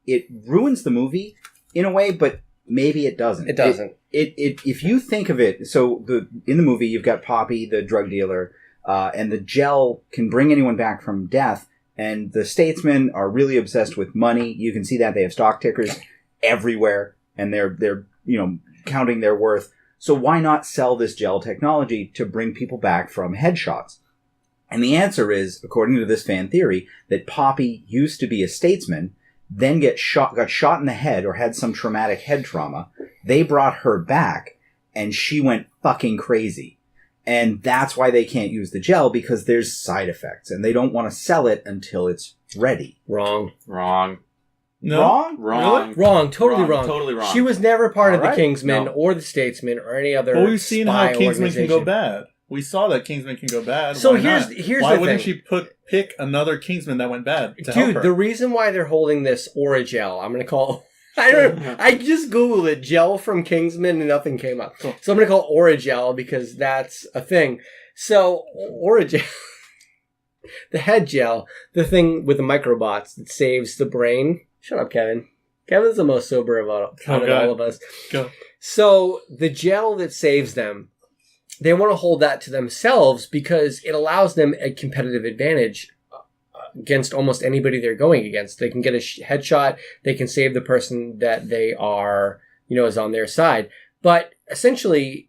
it ruins the movie in a way, but maybe it doesn't. It doesn't. If you think of it, so in the movie you've got Poppy, the drug dealer, and the gel can bring anyone back from death. And the Statesmen are really obsessed with money. You can see that they have stock tickers everywhere, and they're counting their worth. So why not sell this gel technology to bring people back from headshots? And the answer is, according to this fan theory, that Poppy used to be a statesman, then got shot in the head or had some traumatic head trauma. They brought her back, and she went fucking crazy. And that's why they can't use the gel, because there's side effects, and they don't want to sell it until it's ready. Wrong. No? Wrong. Really? Wrong. Totally wrong. She was never part of the Kingsmen or the Statesmen or any other. But we've seen how Kingsman can go bad. We saw that Kingsman can go bad. So here's the thing. Why wouldn't she pick another Kingsman that went bad to help her? The reason why they're holding this Oragel, I'm going to call... I just Googled it, gel from Kingsman, and nothing came up. Cool. So I'm going to call Oragel because that's a thing. So Oragel, the head gel, the thing with the microbots that saves the brain. Shut up, Kevin. Kevin's the most sober of all of us. Go. So the gel that saves them, they want to hold that to themselves because it allows them a competitive advantage against almost anybody they're going against. They can get a headshot. They can save the person that they are, is on their side. But essentially,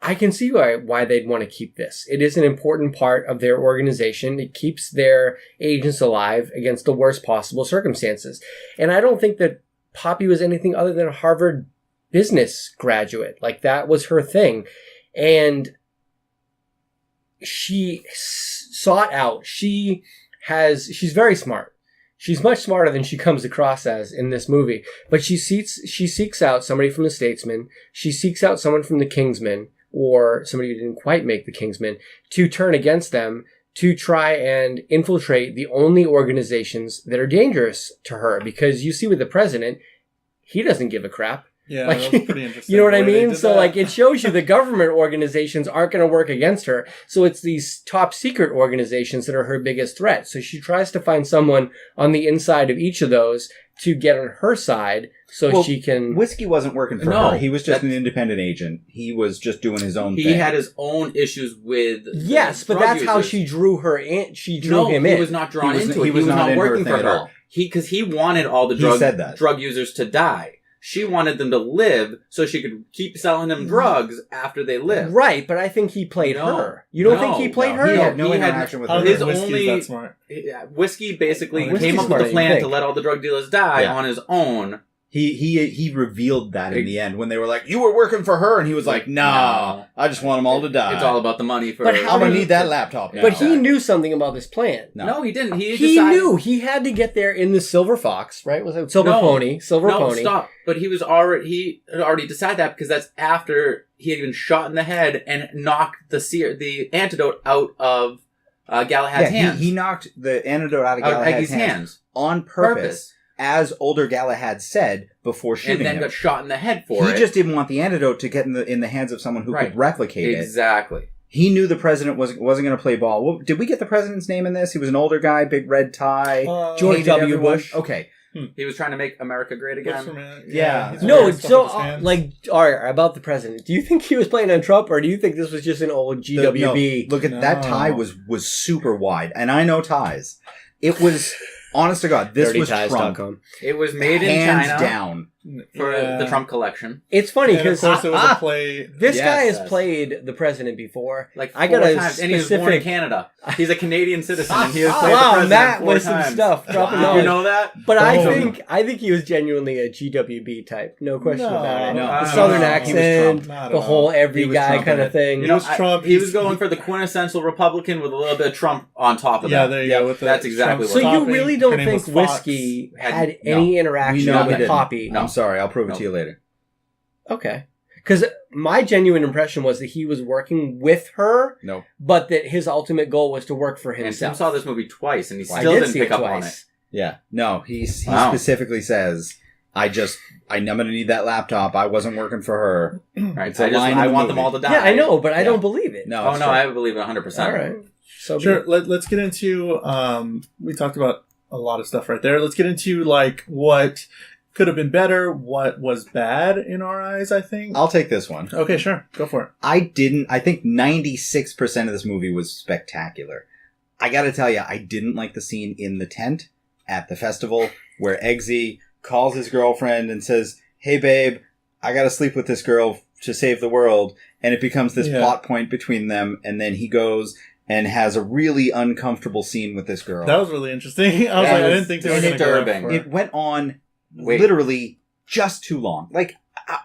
I can see why they'd want to keep this. It is an important part of their organization. It keeps their agents alive against the worst possible circumstances. And I don't think that Poppy was anything other than a Harvard business graduate. Like, that was her thing. And she sought out. She's very smart. She's much smarter than she comes across as in this movie. But she seeks out somebody from the Statesman. She seeks out someone from the Kingsman, or somebody who didn't quite make the Kingsman, to turn against them, to try and infiltrate the only organizations that are dangerous to her. Because you see with the president, he doesn't give a crap. Yeah, like, that was pretty interesting. You know what I mean? So, like, it shows you the government organizations aren't going to work against her. So it's these top secret organizations that are her biggest threat. So she tries to find someone on the inside of each of those to get on her side so she can... Whiskey wasn't working for her. He was just an independent agent. He was just doing his own thing. He had his own issues with Yes, but that's how she drew her in. She drew him in. He was not drawn into it. He was not working for her. Because he wanted all the drug users to die. She wanted them to live so she could keep selling them drugs after they lived. Right, but I think he played her. You don't think he played her? He had no interaction with her. His only... Whiskey basically came up with a plan to let all the drug dealers die on his own. He revealed that in the end when they were like, "You were working for her," and he was like, "No, I just want them all to die. It's all about the money for." But I'm gonna need that laptop now. But he knew something about this plan. No, he didn't. He knew he had to get there in the Silver Fox, right? Was it Silver Pony? Silver Pony. Stop. But he had already decided that because that's after he had been shot in the head and knocked the antidote out of Galahad's hands. He knocked the antidote out of Galahad's hands on purpose. As older Galahad said before shooting him. And then got shot in the head for it. He just didn't want the antidote to get in the hands of someone who could replicate it. Exactly. He knew the president wasn't going to play ball. Well, did we get the president's name in this? He was an older guy, big red tie. George W. Bush. Okay. He was trying to make America great again. No, so, all right, about the president. Do you think he was playing on Trump, or do you think this was just an old GWB? Look at that tie was super wide, and I know ties. It was... Honest to God, this was Trump. It was made in Hands China down. For the Trump collection. It's funny because of course it was a play. This guy has played the president before. Like I got times, and he was born in Canada. He's a Canadian citizen, and he has played the president that 4 was times. some stuff. Wow. You know that? But I think he was genuinely a GWB type. No question about it. The Southern accent, the whole every guy kind of thing. You know, he was going for the quintessential Republican with a little bit of Trump on top of that. Yeah, there you go. That's exactly what. So you really don't think Whiskey had any interaction with Poppy? I'm sorry, I'll prove it to you later. Okay. Because my genuine impression was that he was working with her, but that his ultimate goal was to work for himself. And Tim saw this movie twice, and he still didn't pick up on it. Yeah. No, he specifically says, I'm going to need that laptop. I wasn't working for her. Right. So I want them all to die. Yeah, I know, but I don't believe it. No. I believe it 100%. All right. So sure. Let's get into, we talked about a lot of stuff right there. Let's get into like what could have been better, what was bad in our eyes, I think. I'll take this one. Okay, sure. Go for it. I think 96% of this movie was spectacular. I gotta tell you, I didn't like the scene in the tent at the festival where Eggsy calls his girlfriend and says, "Hey babe, I gotta sleep with this girl to save the world." And it becomes this plot point between them, and then he goes and has a really uncomfortable scene with this girl. That was really interesting. I didn't think they were going to go for it. It went on literally just too long. Like,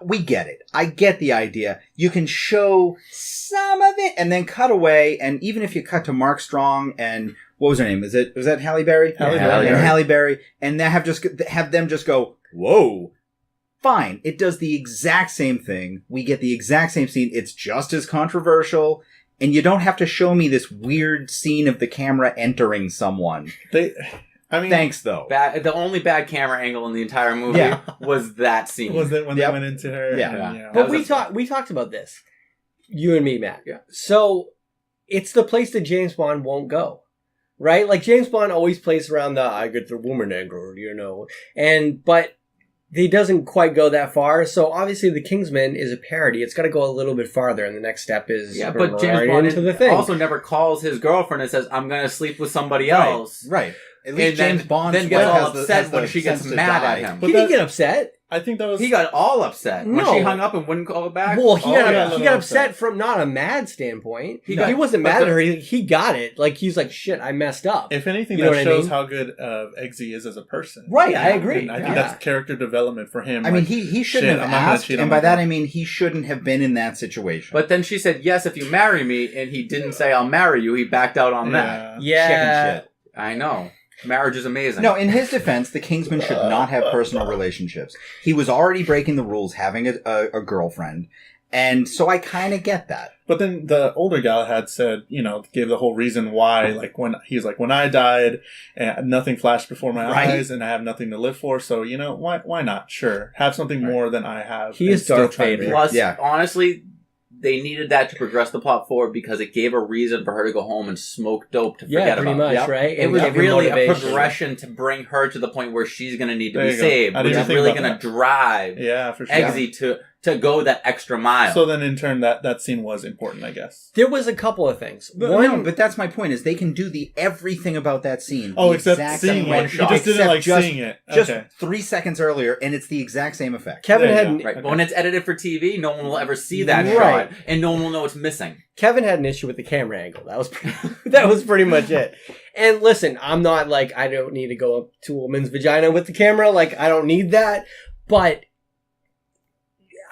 we get it. I get the idea. You can show some of it and then cut away. And even if you cut to Mark Strong and what was her name? Was that Halle Berry? Halle Berry. And have them just go, whoa. Fine. It does the exact same thing. We get the exact same scene. It's just as controversial. And you don't have to show me this weird scene of the camera entering someone. Thanks, though. The only bad camera angle in the entire movie was that scene. Was it when they went into her? Yeah. But we talked about this. You and me, Matt. Yeah. So it's the place that James Bond won't go. Right? Like, James Bond always plays around the I get the woman angle, but It doesn't quite go that far. So obviously the Kingsman is a parody. It's got to go a little bit farther, and the next step is but James Bond also never calls his girlfriend and says, "I'm going to sleep with somebody else." Right. At least James Bond then gets all upset when she gets mad at him. He didn't get upset. I think that was... He got all upset when she hung up and wouldn't call back. Well, he got upset from not a mad standpoint. He wasn't mad at her. He got it. Like, he's like, shit, I messed up. If anything, that shows how good Eggsy is as a person. Right, I agree. And I think that's character development for him. I mean, he shouldn't have asked, and by that I mean he shouldn't have been in that situation. But then she said, yes, if you marry me, and he didn't say, I'll marry you. He backed out on that. Yeah. Chicken shit. I know. Marriage is amazing. No, in his defense, the Kingsman should not have personal relationships. He was already breaking the rules having a girlfriend, and so I kind of get that. But then the older gal had said, gave the whole reason why, like when he was like, when I died, and nothing flashed before my eyes, and I have nothing to live for, so why not? Sure, have something more than I have. He is Darth Vader. Plus, honestly, they needed that to progress the plot forward because it gave a reason for her to go home and smoke dope to forget pretty about. Much, right? It was really a progression to bring her to the point where she's going to need to be saved, which is really going to drive Eggsy to go that extra mile. So then in turn, that scene was important, I guess. There was a couple of things. But that's my point, is they can do everything about that scene. Oh, except seeing it. You just didn't like seeing it. Just 3 seconds earlier, and it's the exact same effect. Kevin had... Right. But when it's edited for TV, no one will ever see that shot, and no one will know it's missing. Kevin had an issue with the camera angle. That was pretty much it. And listen, I'm not like, I don't need to go up to a woman's vagina with the camera. Like, I don't need that. But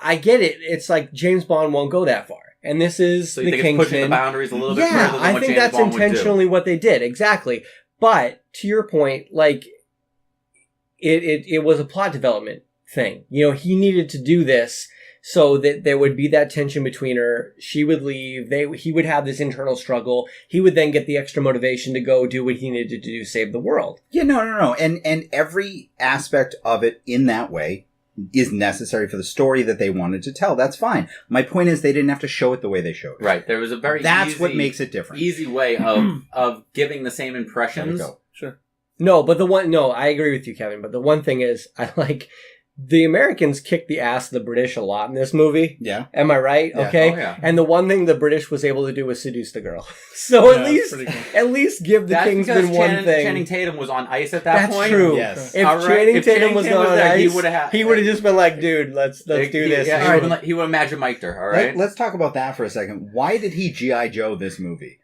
I get it. It's like James Bond won't go that far. And this is so you think it's pushing the boundaries a little bit further than what James Bond would do. I think that's intentionally what they did. Exactly. But to your point, like, it was a plot development thing. He needed to do this so that there would be that tension between her. She would leave. He would have this internal struggle. He would then get the extra motivation to go do what he needed to do, save the world. Yeah, no. And every aspect of it in that way is necessary for the story that they wanted to tell. That's fine. My point is they didn't have to show it the way they showed it. Right. There was a very That's what makes it different. Easy way of giving the same impressions. There we go. Sure. No, I agree with you, Kevin. But the one thing is, I like... The Americans kicked the ass of the British a lot in this movie. Yeah. Am I right? Yeah. Okay. Oh, yeah. And the one thing the British was able to do was seduce the girl. So at least give the Kingsman one thing. Channing Tatum was on ice at that point. That's true. Yes. If Channing Tatum was on ice, he would have just been like, dude, let's do this. Yeah, he would have Magic Mike'd her, all right? Let's talk about that for a second. Why did he G.I. Joe this movie?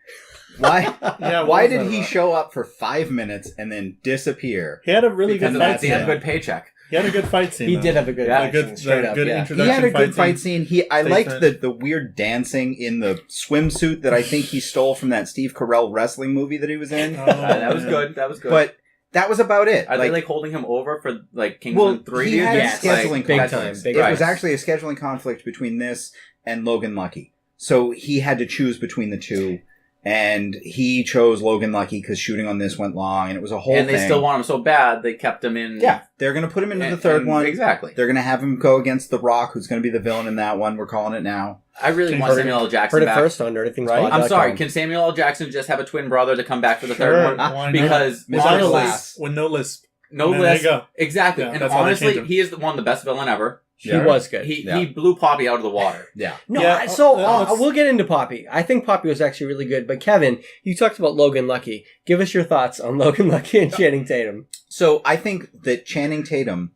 Why did he show up for 5 minutes and then disappear? He had a really good fight scene. He had a good paycheck. He had a good fight scene. He did have a good fight scene. Straight up, introduction. He had a good fight scene. I liked the weird dancing in the swimsuit that I think he stole from that Steve Carell wrestling movie that he was in. That was good. But that was about it. Are they holding him over for Kingsman 3? He had a scheduling big conflict. time. It was actually a scheduling conflict between this and Logan Lucky. So he had to choose between the two. And he chose Logan Lucky because shooting on this went long, and it was a whole thing. And they still want him so bad, they kept him in. Yeah, they're going to put him into the third one. Exactly. They're going to have him go against The Rock, who's going to be the villain in that one. We're calling it now. I really want Samuel L. Jackson back. Heard it first on Everything's right? I'm sorry, can Samuel L. Jackson just have a twin brother to come back for the third one? Because honestly, with no lisp. No lisp. Exactly. Yeah, and honestly, he is one of the best villain ever. He was good. He blew Poppy out of the water. Yeah. We'll get into Poppy. I think Poppy was actually really good. But Kevin, you talked about Logan Lucky. Give us your thoughts on Logan Lucky and Channing Tatum. So I think that Channing Tatum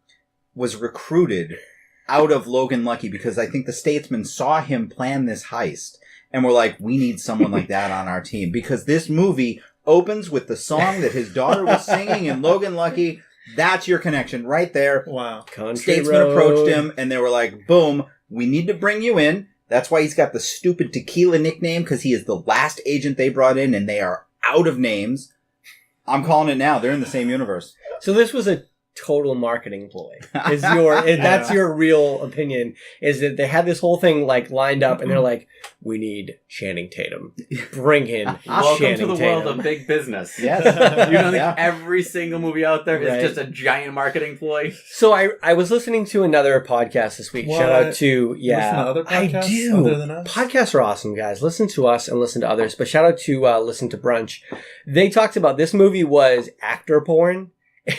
was recruited out of Logan Lucky because I think the Statesman saw him plan this heist and were like, we need someone like that on our team. Because this movie opens with the song that his daughter was singing in Logan Lucky. That's your connection right there. Wow. Country Statesman Road. approached him and they were like, boom, we need to bring you in. That's why he's got the stupid tequila nickname, because he is the last agent they brought in and they are out of names. I'm calling it now. They're in the same universe. So this was a total marketing ploy. That's your real opinion, is that they had this whole thing lined up and they're like, we need Channing Tatum. Bring in Welcome to the world of big business. Yes. You don't think every single movie out there is just a giant marketing ploy? So I was listening to another podcast this week. What? Shout out to Listen to other podcasts I do. Other than us? Podcasts are awesome, guys. Listen to us and listen to others. But shout out to Listen to Brunch. They talked about this movie was actor porn.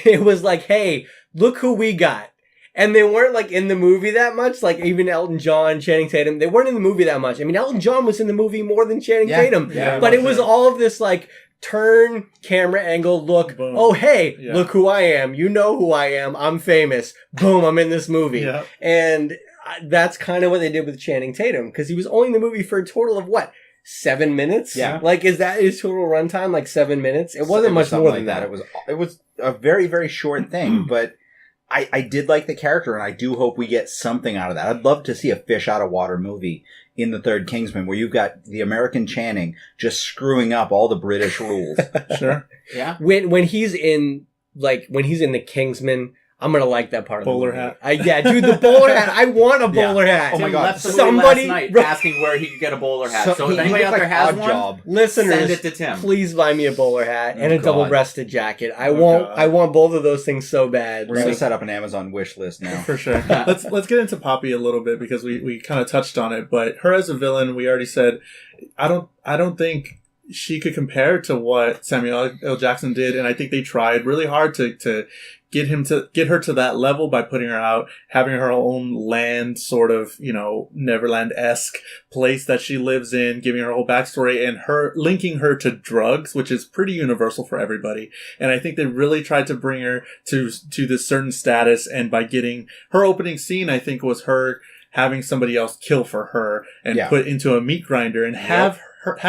It was like, hey, look who we got. And they weren't like in the movie that much. Like even Elton John, Channing Tatum, they weren't in the movie that much. I mean, Elton John was in the movie more than Channing Tatum. Yeah, but it was all of this like turn, camera angle, look. Boom. Oh, hey, look who I am. You know who I am. I'm famous. Boom, I'm in this movie. Yeah. And that's kind of what they did with Channing Tatum because he was only in the movie for a total of what? 7 minutes? Yeah. Like, is that his total runtime? Like 7 minutes? It wasn't much more than that. It was a very, very short thing, but I did like the character, and I do hope we get something out of that. I'd love to see a fish out of water movie in the third Kingsman where you've got the American Channing just screwing up all the British rules. Sure. Yeah. When he's in the Kingsman, I'm gonna like that part of bowler the movie. hat. Yeah, dude, the bowler hat. I want a bowler hat. Oh my god! Somebody last night asking where he could get a bowler hat. So if anybody out there has one, listeners, send it to Tim. Please buy me a bowler hat and a double-breasted jacket. I want both of those things so bad. We're gonna set up an Amazon wish list now for sure. Let's get into Poppy a little bit because we kind of touched on it, but her as a villain, we already said, I don't think she could compare to what Samuel L. Jackson did, and I think they tried really hard to get her to that level by putting her out, having her own land, sort of, Neverland-esque place that she lives in, giving her whole backstory, and her linking her to drugs, which is pretty universal for everybody. And I think they really tried to bring her to this certain status, and by getting her opening scene, I think was her having somebody else kill for her and put into a meat grinder and have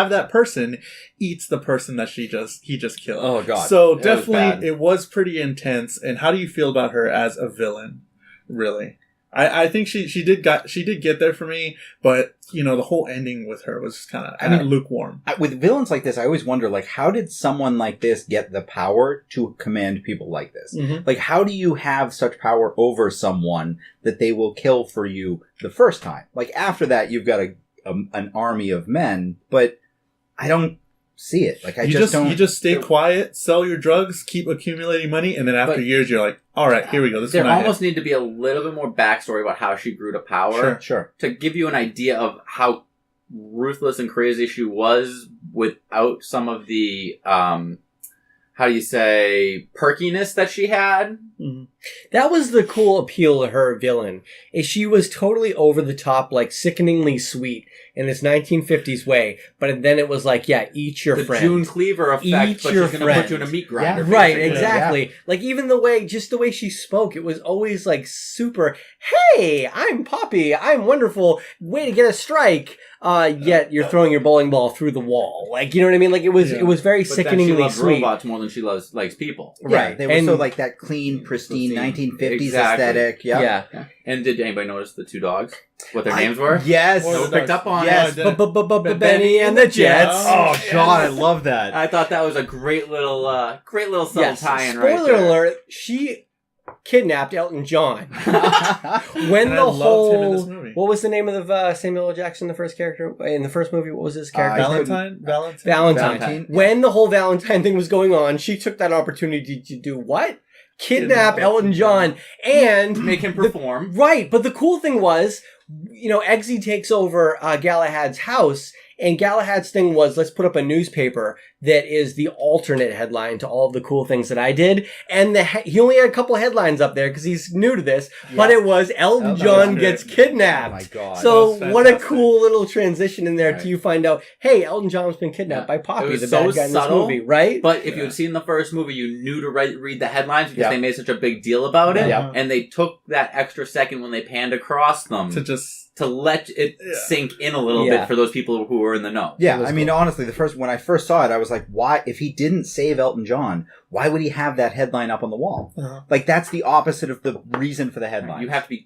that person eats the person that he just killed. Oh god. So definitely it was pretty intense. And how do you feel about her as a villain? Really? I think she did get there for me, but the whole ending with her was kind of lukewarm. With villains like this, I always wonder, like, how did someone like this get the power to command people like this? Mm-hmm. Like, how do you have such power over someone that they will kill for you the first time? Like, after that, you've got an army of men, but I don't see it. Like, you just stay quiet, sell your drugs, keep accumulating money, and then after years, you're like, all right, here we go. There almost need to be a little bit more backstory about how she grew to power. Sure. To give you an idea of how ruthless and crazy she was without some of the, perkiness that she had. Mm-hmm. That was the cool appeal to her villain. Is she was totally over the top, like sickeningly sweet in this 1950s way, but then it was like, eat your friend. The June Cleaver effect, but she's going to put you in a meat grinder. Yeah, right, exactly. Yeah. Like even the way she spoke, it was always like super, hey, I'm Poppy, I'm wonderful, way to get a strike. Yet you're throwing your bowling ball through the wall. Like, you know what I mean? Like it was very sickeningly she loves sweet. Robots more than she likes people. Right. They were so like that clean, pristine 1950s aesthetic. Yep. Yeah. And did anybody notice the two dogs? What their names were? Yes. No, picked up on it. Yes. Benny and the Jets. Oh god, I love that. I thought that was a great little subtle tie-in right there. Spoiler alert, she kidnapped Elton John. When the whole... What was the name of the Samuel L. Jackson, the first character? In the first movie, what was his character? Valentine. When the whole Valentine thing was going on, she took that opportunity to do what? Kidnap Elton John and make him perform. Right, but the cool thing was, Eggsy takes over Galahad's house, and Galahad's thing was, let's put up a newspaper that is the alternate headline to all of the cool things that I did. And he only had a couple headlines up there because he's new to this, but it was Elton John gets kidnapped. Oh my god. So what a cool little transition in there to you find out, hey, Elton John's been kidnapped by Poppy, the bad guy in this movie, right? But if you had seen the first movie, you knew to read the headlines because they made such a big deal about it. And they took that extra second when they panned across them to let it sink in a little bit for those people who were in the know. Yeah, I mean, honestly, when I first saw it, I was like, why, if he didn't save Elton John, why would he have that headline up on the wall? Uh-huh. Like, that's the opposite of the reason for the headline. You have to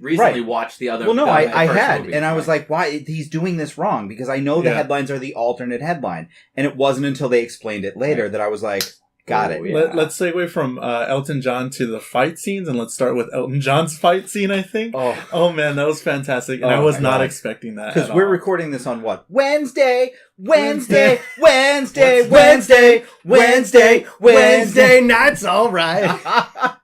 recently watch the other. Well, no, I had, movie. And I was like, why, he's doing this wrong, because I know the headlines are the alternate headline, and it wasn't until they explained it later that I was like, got it. Yeah. Let's segue from Elton John to the fight scenes, and let's start with Elton John's fight scene, I think. Oh man, that was fantastic. And I was not expecting that. Because we're recording this on what? Wednesday nights, all right.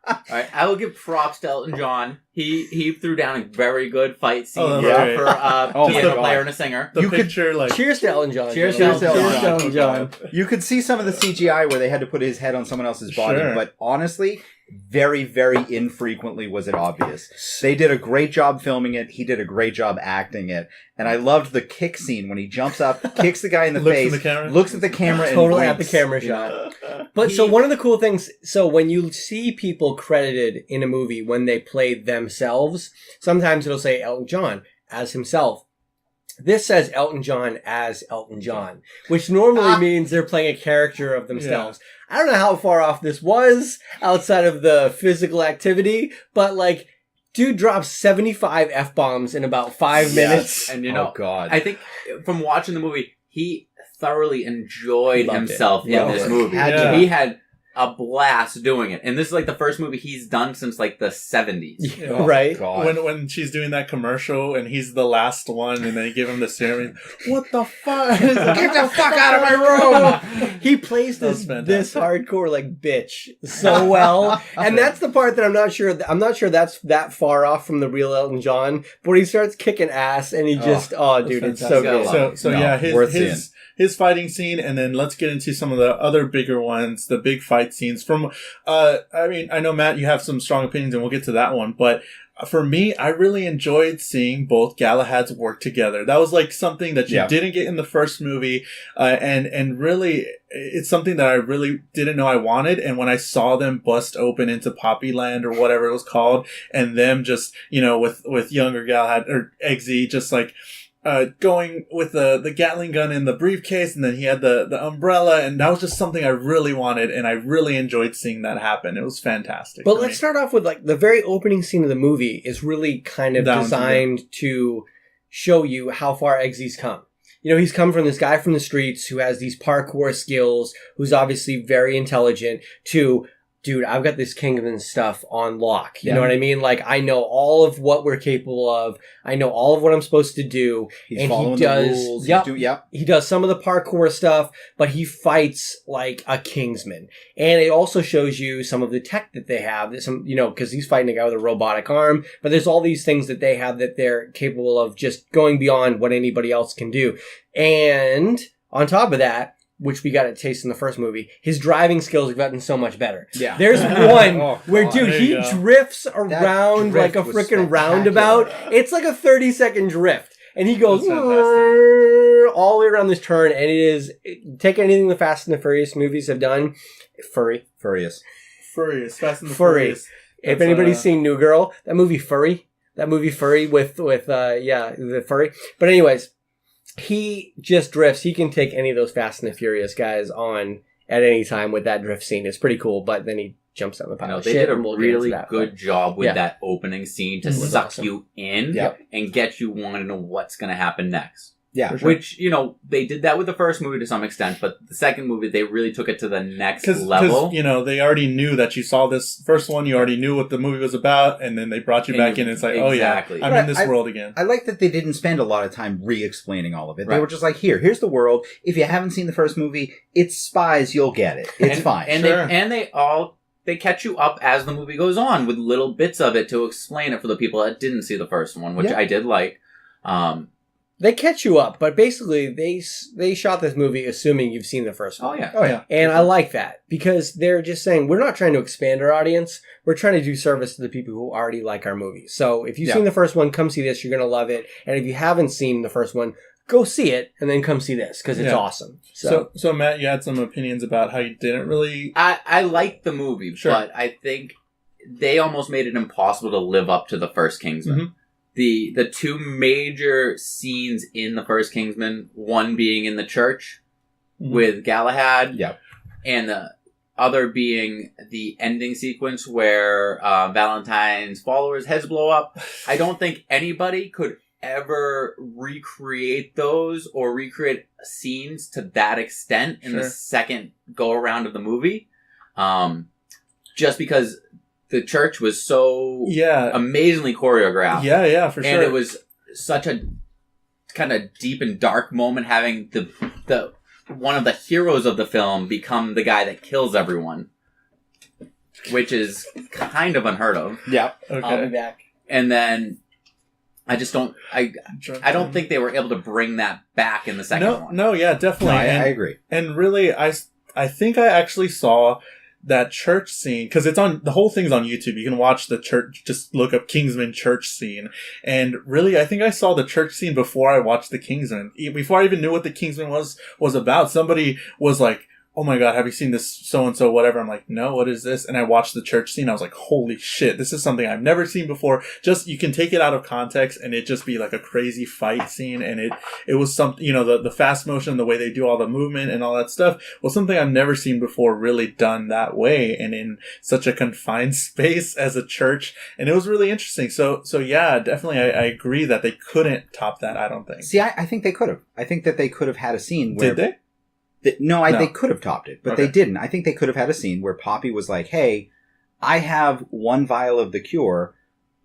All right, I will give props to Elton John. He threw down a very good fight scene for a piano player and a singer. Cheers to Elton John. Cheers to Elton John. You could see some of the CGI where they had to put his head on someone else's body, but honestly, very, very infrequently was it obvious. They did a great job filming it. He did a great job acting it. And I loved the kick scene when he jumps up, kicks the guy in the face, looks at the camera, and totally winks. at the camera shot. But so one of the cool things, so when you see people credited in a movie when they play themselves, sometimes it'll say Elton John as himself. This says Elton John as Elton John, which normally means they're playing a character of themselves. Yeah. I don't know how far off this was outside of the physical activity, but like, dude drops 75 F-bombs in about 5 minutes. And oh God. I think from watching the movie, he thoroughly enjoyed himself in this movie. He had a blast doing it. And this is like the first movie he's done since like the 70s. Right? God. When she's doing that commercial and he's the last one and they give him the serum, what the fuck? Get the fuck out of my room! He plays this hardcore like bitch so well. And that's the part that I'm not sure that's that far off from the real Elton John, but when he starts kicking ass and he just dude, it's so good. His fighting scene, and then let's get into some of the other bigger ones, the big fight scenes. I know, Matt, you have some strong opinions, and we'll get to that one, but for me, I really enjoyed seeing both Galahads work together. That was like something that you didn't get in the first movie, and really, it's something that I really didn't know I wanted, and when I saw them bust open into Poppyland, or whatever it was called, and them just, with younger Galahad, or Eggsy, just like, going with the Gatling gun in the briefcase, and then he had the umbrella, and that was just something I really wanted, and I really enjoyed seeing that happen. It was fantastic. But let's start off with like the very opening scene of the movie is really kind of designed to show you how far Eggsy's come. He's come from this guy from the streets who has these parkour skills, who's obviously very intelligent, to, dude, I've got this Kingsman stuff on lock. You know what I mean? Like, I know all of what we're capable of. I know all of what I'm supposed to do. He's following the rules. He does some of the parkour stuff, but he fights like a Kingsman. And it also shows you some of the tech that they have. Because he's fighting a guy with a robotic arm. But there's all these things that they have that they're capable of just going beyond what anybody else can do. And on top of that, which we got a taste in the first movie, his driving skills have gotten so much better. Yeah. There's one where, dude, he drifts around like a freaking roundabout. It's like a 30-second drift. And he goes all the way around this turn, and it is, take anything the Fast and the Furious movies have done, Furious. Fast and the Furious. If anybody's seen New Girl, that movie Furry with the furry. But anyways, he just drifts. He can take any of those Fast and the Furious guys on at any time with that drift scene. It's pretty cool, but then he jumps on the pile of shit. They did a really good job with that opening scene to suck you in and get you wanting to know what's going to happen next. Yeah. Sure. Which, they did that with the first movie to some extent, but the second movie, they really took it to the next level. Because, they already knew that you saw this first one, you already knew what the movie was about, and then they brought you back in, and it's like, I'm in this world again. I like that they didn't spend a lot of time re-explaining all of it. Right. They were just like, here's the world. If you haven't seen the first movie, it's spies, you'll get it. It's fine. And they catch you up as the movie goes on with little bits of it to explain it for the people that didn't see the first one, which I did like. They catch you up, but basically they shot this movie assuming you've seen the first one. Oh yeah. And I like that because they're just saying we're not trying to expand our audience. We're trying to do service to the people who already like our movies. So if you've seen the first one, come see this. You're going to love it. And if you haven't seen the first one, go see it and then come see this because it's awesome. So Matt, you had some opinions about how you didn't really... I liked the movie, but I think they almost made it impossible to live up to the first Kingsman. Mm-hmm. The two major scenes in the first Kingsman, one being in the church with Galahad, and the other being the ending sequence where Valentine's followers' heads blow up. I don't think anybody could ever recreate those or recreate scenes to that extent in the second go-around of the movie. Just because... the church was so amazingly choreographed. Yeah, for sure. And it was such a kind of deep and dark moment having the one of the heroes of the film become the guy that kills everyone. Which is kind of unheard of. Yeah. Okay. I'll be back. And then I just don't I don't think they were able to bring that back in the second one. No, yeah, definitely. No, I agree. And really I think I actually saw that church scene, because the whole thing's on YouTube. You can watch the church, just look up Kingsman church scene. And really, I think I saw the church scene before I watched the Kingsman. Before I even knew what the Kingsman was about. Somebody was like, oh my God, have you seen this so-and-so, whatever? I'm like, no, what is this? And I watched the church scene. I was like, holy shit, this is something I've never seen before. Just, you can take it out of context and it just be like a crazy fight scene. And it was something, the fast motion, the way they do all the movement and all that stuff was something I've never seen before really done that way and in such a confined space as a church. And it was really interesting. So yeah, definitely I agree that they couldn't top that, I don't think. See, I think they could have. I think that they could have had a scene where... Did they? No, they could have topped it, but they didn't. I think they could have had a scene where Poppy was like, hey, I have one vial of the cure.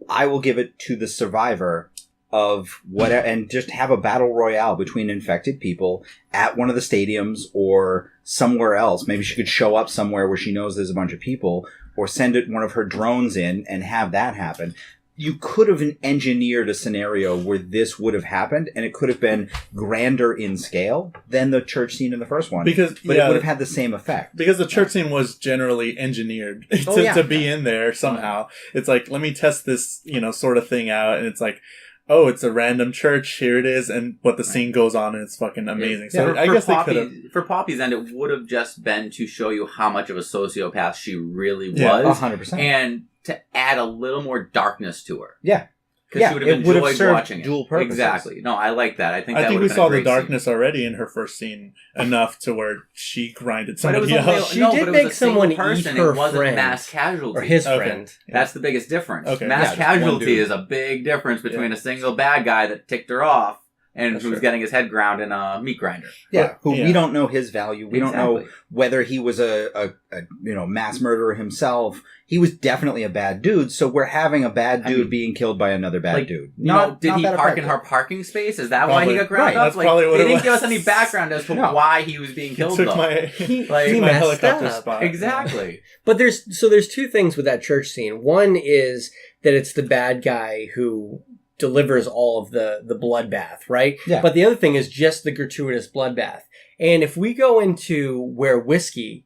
I will give it to the survivor of whatever, and just have a battle royale between infected people at one of the stadiums or somewhere else. Maybe she could show up somewhere where she knows there's a bunch of people, or send one of her drones in and have that happen. You could have engineered a scenario where this would have happened, and it could have been grander in scale than the church scene in the first one. But it would have had the same effect. Because the church scene was generally engineered to be in there somehow. It's like, let me test this, sort of thing out, and it's like, oh, it's a random church, here it is, but the scene goes on and it's fucking amazing. So I guess they could have... For Poppy's end, it would have just been to show you how much of a sociopath she really was. 100%. And to add a little more darkness to her. Yeah. Because she would have enjoyed watching it. Dual purposes. Exactly. No, I like that. I think we saw the darkness already in her first scene enough to where she grinded somebody else. She did make someone eat her it wasn't friend. Mass casualty. Or his friend. That's the biggest difference. Okay. Mass casualty is a big difference between a single bad guy that ticked her off and who's getting his head ground in a meat grinder. Yeah, we don't know his value. We don't know whether he was a mass murderer himself. He was definitely a bad dude, so we're having a bad dude being killed by another bad dude. Did he park in her parking space? Is that why he got ground up? That's probably what they it didn't was. give us any background as to why he was being killed, though. He my messed helicopter up. spot. Exactly. But there's two things with that church scene. One is that it's the bad guy who delivers all of the bloodbath, right? Yeah. But the other thing is just the gratuitous bloodbath. And if we go into where Whiskey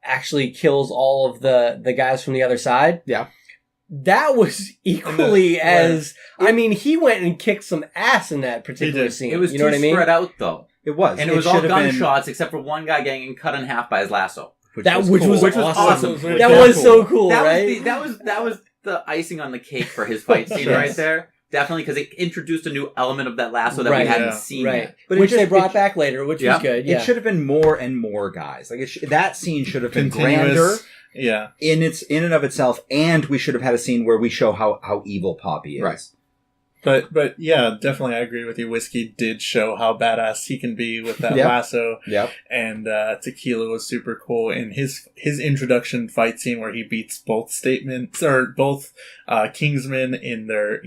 actually kills all of the guys from the other side, that was equally he went and kicked some ass in that particular scene. It was too spread out, though. It was. And it was all gunshots except for one guy getting cut in half by his lasso. Which was awesome. That was so cool, right? That was the icing on the cake for his fight scene right there. Definitely, because it introduced a new element of that lasso that we hadn't seen yet. But which they brought back later, which was good. Yeah. It should have been more and more guys. Like that scene should have been grander in and of itself, and we should have had a scene where we show how evil Poppy is. Right. But yeah, definitely I agree with you. Whiskey did show how badass he can be with that lasso. Yep. And Tequila was super cool in his introduction fight scene where he beats both Kingsmen in their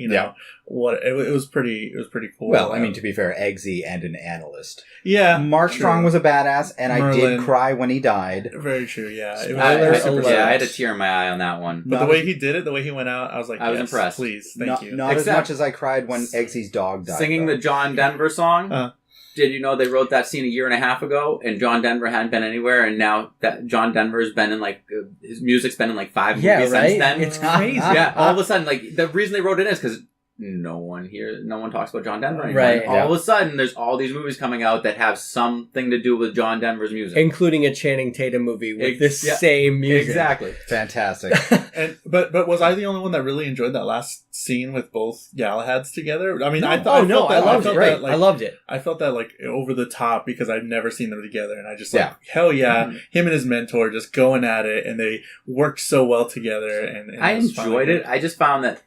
it was pretty cool. Well, I mean, to be fair, Eggsy and an analyst. Yeah. Mark Strong was a badass, and Merlin, I did cry when he died. Very true, yeah. I had a tear in my eye on that one. But the way he did it, the way he went out, I was like, I was impressed. Please, thank you. Not as much as I cried when Eggsy's dog died. Singing the John Denver song. Did you know they wrote that scene a year and a half ago, and John Denver hadn't been anywhere, and now that John Denver's been in his music's been in 5 movies since then. It's crazy. Yeah, all of a sudden, the reason they wrote it is because no one talks about John Denver anymore. Right. All of a sudden, there's all these movies coming out that have something to do with John Denver's music. Including a Channing Tatum movie with the same music. Exactly. Fantastic. But was I the only one that really enjoyed that last scene with both Galahads together? I mean, I loved it. I felt that over the top because I'd never seen them together, and I just hell yeah, him and his mentor just going at it, and they worked so well together. And I enjoyed it. I just found that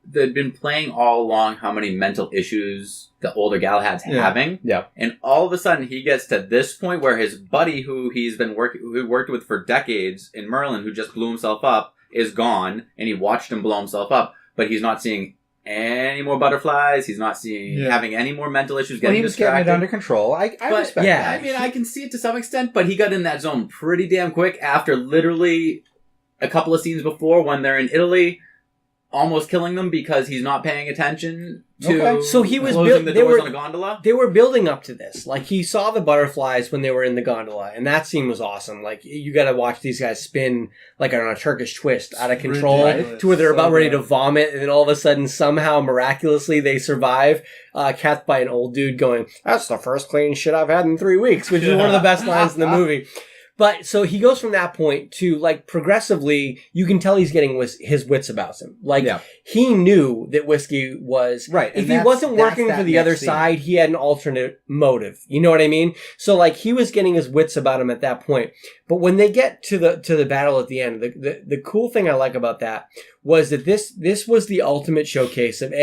they'd been playing all along how many mental issues the older Galahad's having. Yeah. And all of a sudden he gets to this point where his buddy who worked with for decades in Merlin, who just blew himself up, is gone, and he watched him blow himself up, but he's not seeing any more butterflies. He's not having any more mental issues, getting distracted. Getting it under control. I respect that. I mean, I can see it to some extent, but he got in that zone pretty damn quick after literally a couple of scenes before when they're in Italy. almost killing them because he's not paying attention to so he was closing the doors on a gondola. They were building up to this. Like, he saw the butterflies when they were in the gondola, and that scene was awesome. Like, you got to watch these guys spin like on a Turkish twist, out of control, to where they're about ready to vomit, and then all of a sudden, somehow, miraculously, they survive. Capped by an old dude going, "That's the first clean shit I've had in 3 weeks," which is one of the best lines in the movie. But so he goes from that point to, like, progressively, you can tell he's getting his wits about him. Like, he knew that whiskey was right. If he wasn't working for the other side, he had an alternate motive. You know what I mean? So, like, he was getting his wits about him at that point. But when they get to the battle at the end, the cool thing I like about that was that this was the ultimate showcase of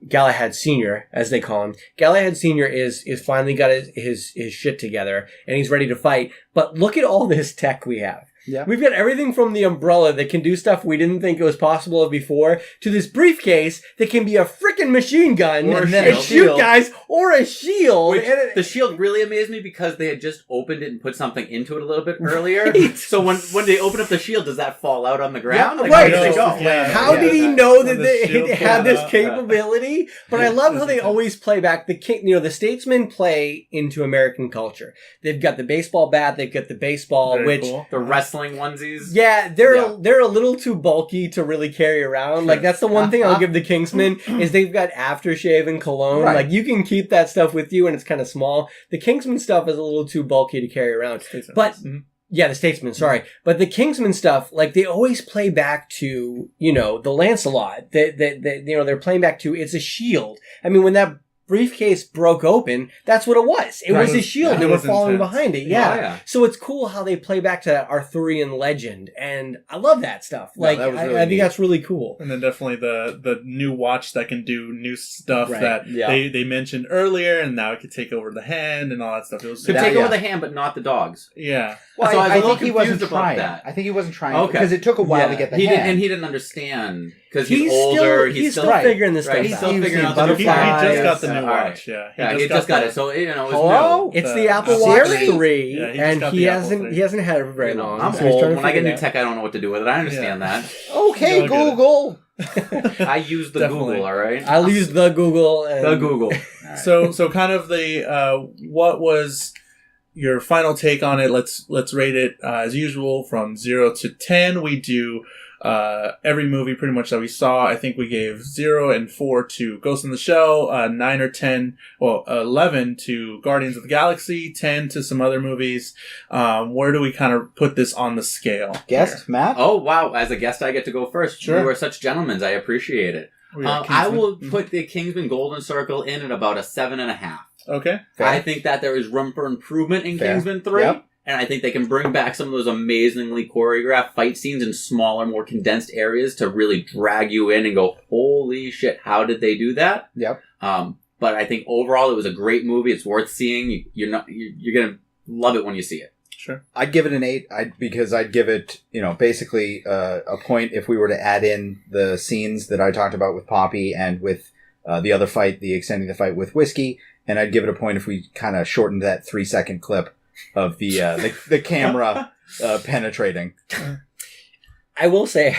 Galahad Sr., as they call him. Galahad Sr. is finally got his shit together, and he's ready to fight. But look at all this tech we have. Yeah. We've got everything from the umbrella that can do stuff we didn't think it was possible of before, to this briefcase that can be a freaking machine gun and shoot guys, or a shield. The shield really amazed me because they had just opened it and put something into it a little bit earlier. Right. So when they open up the shield, does that fall out on the ground? Yeah, right. Where does it go? How did he know that it had this capability? But I love how they always play back the Statesmen play into American culture. They've got the baseball bat, they've got the baseball, the wrestling onesies. Yeah, they're a little too bulky to really carry around. Sure. Like, that's the one thing I'll give the Kingsmen is they've got aftershave and cologne. Right. Like, you can keep that stuff with you, and it's kind of small. The Kingsman stuff is a little too bulky to carry around. But yeah, the Statesman, sorry. But the Kingsman stuff, like, they always play back to, the Lancelot. They're playing back to, it's a shield. I mean, when that briefcase broke open, that's what it was. It was a shield. They were following behind it. Yeah. Oh, yeah. So it's cool how they play back to that Arthurian legend. And I love that stuff. Like, I think that's really cool. And then definitely the new watch that can do new stuff that they mentioned earlier, and now it could take over the hand and all that stuff. It was could take over the hand, but not the dogs. Yeah. Well, so I think he wasn't trying. I think he wasn't trying because it took a while to get the hand. And he didn't understand because he's older. He's still figuring this stuff out. He's still figuring out the butterflies. He just got the new watch. He just got it. So it was new. It's the Apple Watch 3, and he hasn't had it for very long. I'm old. When I get new tech, I don't know what to do with it. I understand that. Okay, Google. I use the Google. All right. I'll use the Google. The Google. So kind of the what was your final take on it? Let's rate it as usual from 0 to 10. We do every movie pretty much that we saw. I think we gave 0 and 4 to Ghost in the Shell, 9 or 10, 11 to Guardians of the Galaxy, 10 to some other movies. Where do we kind of put this on the scale? Guest, Matt? Oh, wow. As a guest, I get to go first. Sure. You are such gentlemen. I appreciate it. I will put the Kingsman Golden Circle in at about a 7.5. Okay. Fair. I think that there is room for improvement in Kingsman 3. Yep. And I think they can bring back some of those amazingly choreographed fight scenes in smaller, more condensed areas to really drag you in and go, holy shit, how did they do that? Yep. But I think overall it was a great movie. It's worth seeing. You're going to love it when you see it. Sure. I'd give it an 8 because I'd give it, basically a point if we were to add in the scenes that I talked about with Poppy and with the other fight, extending the fight with Whiskey. And I'd give it a point if we kind of shortened that 3-second clip of the camera penetrating. I will say,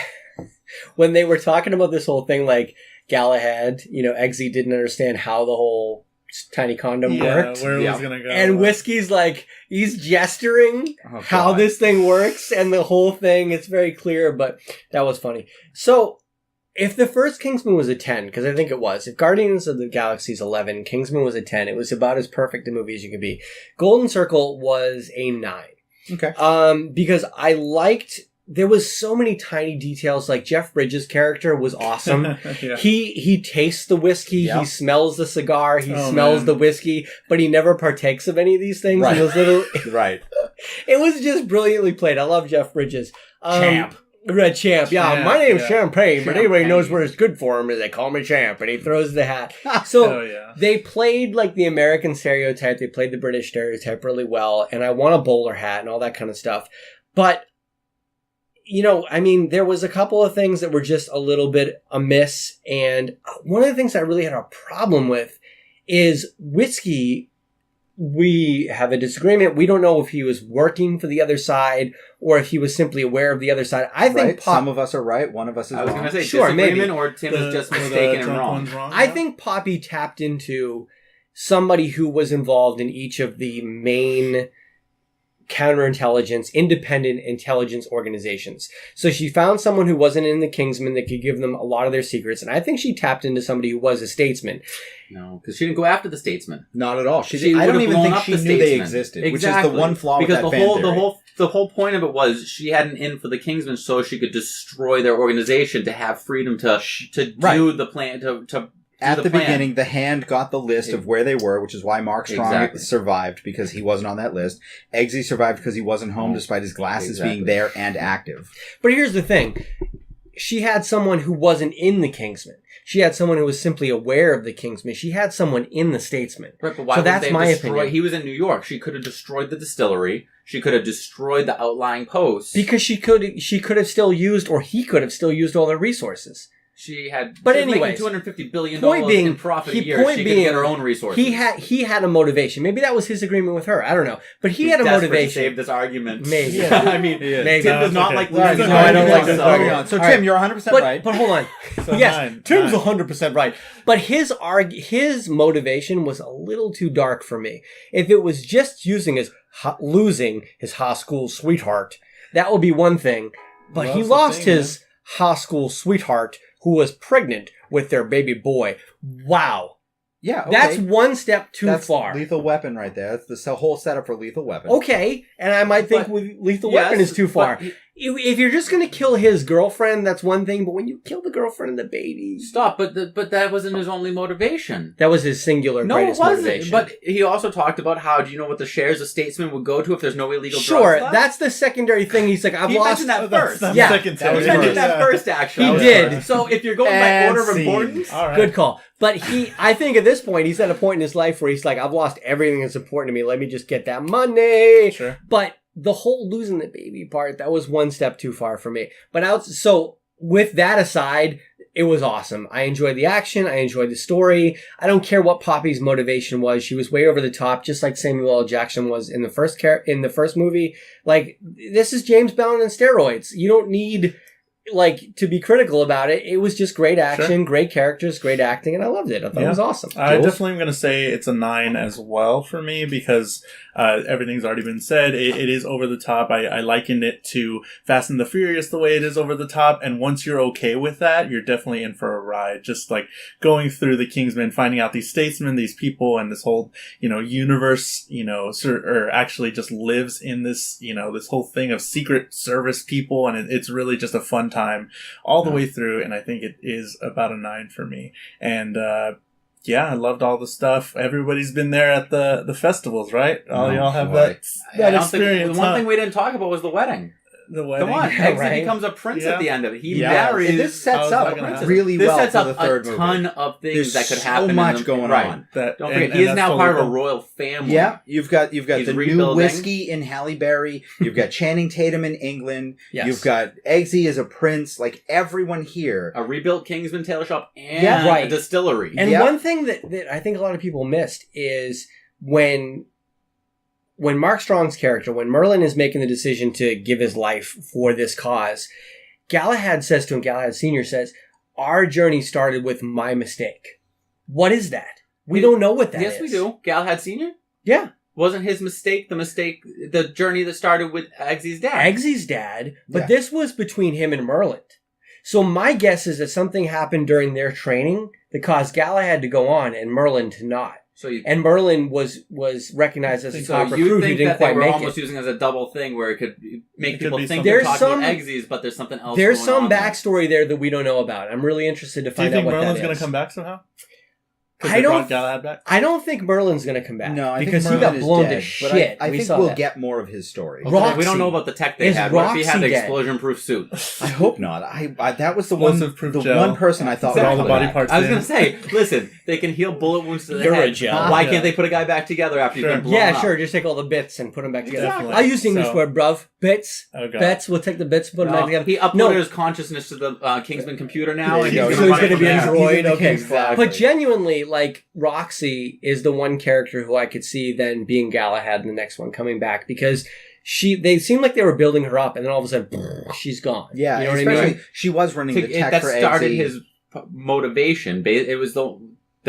when they were talking about this whole thing, like Galahad, Eggsy didn't understand how the whole tiny condom worked. Where it was going to go. And Whiskey's like, he's gesturing how this thing works, and the whole thing, it's very clear, but that was funny. So, if the first Kingsman was a 10, because I think it was, if Guardians of the Galaxy is 11, Kingsman was a 10, it was about as perfect a movie as you could be. Golden Circle was a 9. Okay. Because I liked, there was so many tiny details, like Jeff Bridges' character was awesome. He tastes the whiskey, he smells the cigar, he smells the whiskey, but he never partakes of any of these things. Right. Those little, right. It was just brilliantly played. I love Jeff Bridges. Champ. Red Champ. Yeah, my name's Champagne, but everybody knows where it's good for him, and they call me Champ, and he throws the hat. So they played like the American stereotype, they played the British stereotype really well, and I want a bowler hat and all that kind of stuff. But, there was a couple of things that were just a little bit amiss, and one of the things I really had a problem with is Whiskey we have a disagreement. We don't know if he was working for the other side or if he was simply aware of the other side. I think some of us are right, one of us is wrong. I was going to say sure, disagreement, maybe. Or Tim is just mistaken and wrong. I think Poppy tapped into somebody who was involved in each of the main counterintelligence, independent intelligence organizations. So she found someone who wasn't in the Kingsman that could give them a lot of their secrets. And I think she tapped into somebody who was a statesman. No, because she didn't go after the statesman. Not at all. I don't even think she knew they existed, which is the one flaw with that fan theory. The whole point of it was she had an in for the Kingsman so she could destroy their organization to have freedom to do the plan, to at the beginning, the Hand got the list of where they were, which is why Mark Strong survived, because he wasn't on that list. Eggsy survived because he wasn't home, despite his glasses being there and active. But here's the thing. She had someone who wasn't in the Kingsman. She had someone who was simply aware of the Kingsman. She had someone in the Statesman. Right, but why that's my opinion. He was in New York. She could have destroyed the distillery. She could have destroyed the outlying posts. Because she could have still used, or he could have still used all their resources. She had, but anyways, $250 billion in profit a year. She could get her own resources. He had a motivation. Maybe that was his agreement with her. I don't know. But he had a motivation. To save this argument. Maybe. Yeah. I mean, maybe. Tim does not like losing. No, I don't like this argument. So Tim, you're 100% right. But hold on. Yes, Tim's 100% right. But his motivation was a little too dark for me. If it was just losing his high school sweetheart, that would be one thing. But he lost his high school sweetheart, who was pregnant with their baby boy. Wow. Yeah, okay. That's one step too far. Lethal Weapon right there. That's the whole setup for Lethal Weapon. Okay, and I might think Lethal Weapon is too far. If you're just going to kill his girlfriend, that's one thing. But when you kill the girlfriend and the baby... Stop, but that wasn't his only motivation. That was his singular greatest motivation. But he also talked about how, do you know what the shares a statesman would go to if there's no illegal drugs? Sure, that's the secondary thing. He's like, he mentioned that first. He mentioned that first, actually. He did. So if you're going by order of importance... Right. Good call. But I think at this point, he's at a point in his life where he's like, I've lost everything that's important to me. Let me just get that money. Sure. But the whole losing the baby part, that was one step too far for me. But so with that aside, it was awesome. I enjoyed the action. I enjoyed the story. I don't care what Poppy's motivation was. She was way over the top, just like Samuel L. Jackson was in the first movie. Like, this is James Bond on steroids. You don't need to be critical about it. It was just great action, great characters, great acting, and I loved it. I thought it was awesome. I definitely am going to say it's a 9 as well for me, because everything's already been said. It is over the top. I likened it to Fast and the Furious, the way it is over the top, and once you're okay with that, you're definitely in for a ride. Just like going through the Kingsman, finding out these statesmen, these people, and this whole, universe, or actually just lives in this, this whole thing of secret service people, and it's really just a fun time all the way through, and I think it is about a 9 for me. And I loved all the stuff. Everybody's been there at the festivals, right? All y'all have that experience. The one thing we didn't talk about was the wedding. The wedding. Come on, Eggsy becomes a prince at the end of it. He marries. And this sets up really well for the third movie. This sets up a ton of things that could happen. So much going on. Don't forget, he is now part of a royal family. Yeah, you've got the new whiskey in Halle Berry. You've got Channing Tatum in England. Yes. You've got Eggsy as a prince. Like, everyone here. A rebuilt Kingsman tailor shop and a distillery. And one thing that I think a lot of people missed is when Mark Strong's character, when Merlin is making the decision to give his life for this cause, Galahad Sr. says, our journey started with my mistake. What is that? We don't know what that is. Yes, we do. Galahad Sr.? Yeah. Wasn't his mistake the journey that started with Eggsy's dad? Eggsy's dad, but this was between him and Merlin. So my guess is that something happened during their training that caused Galahad to go on and Merlin to not. And Merlin was recognized as a top recruit who didn't quite make it. So you think that they were almost using it as a double thing where it could make people think they're talking about Eggsy's, but there's something else There's some backstory there that we don't know about. I'm really interested to find out what that is. Do you think Merlin's going to come back somehow? I don't think Merlin's going to come back. No, because he got blown to shit. I think we'll get more of his story. We don't know about the tech they had. What if he had the explosion-proof suit? I hope not. That was the one person I thought all the body parts. I was going to say, listen, they can heal bullet wounds to the head. Why can't they put a guy back together after you've been blown up? Yeah, sure. Just take all the bits and put them back together. Exactly. I use the English word, bruv. bits. Bits. We'll take the bits and put them back together. He uploaded his consciousness to the Kingsman computer now. So he's going to be a droid. Okay, exactly. But genuinely, like, Roxy is the one character who I could see then being Galahad in the next one, coming back, because they seemed like they were building her up, and then all of a sudden, she's gone. Yeah, you know what I mean? She was running the tech for That started his motivation. It was the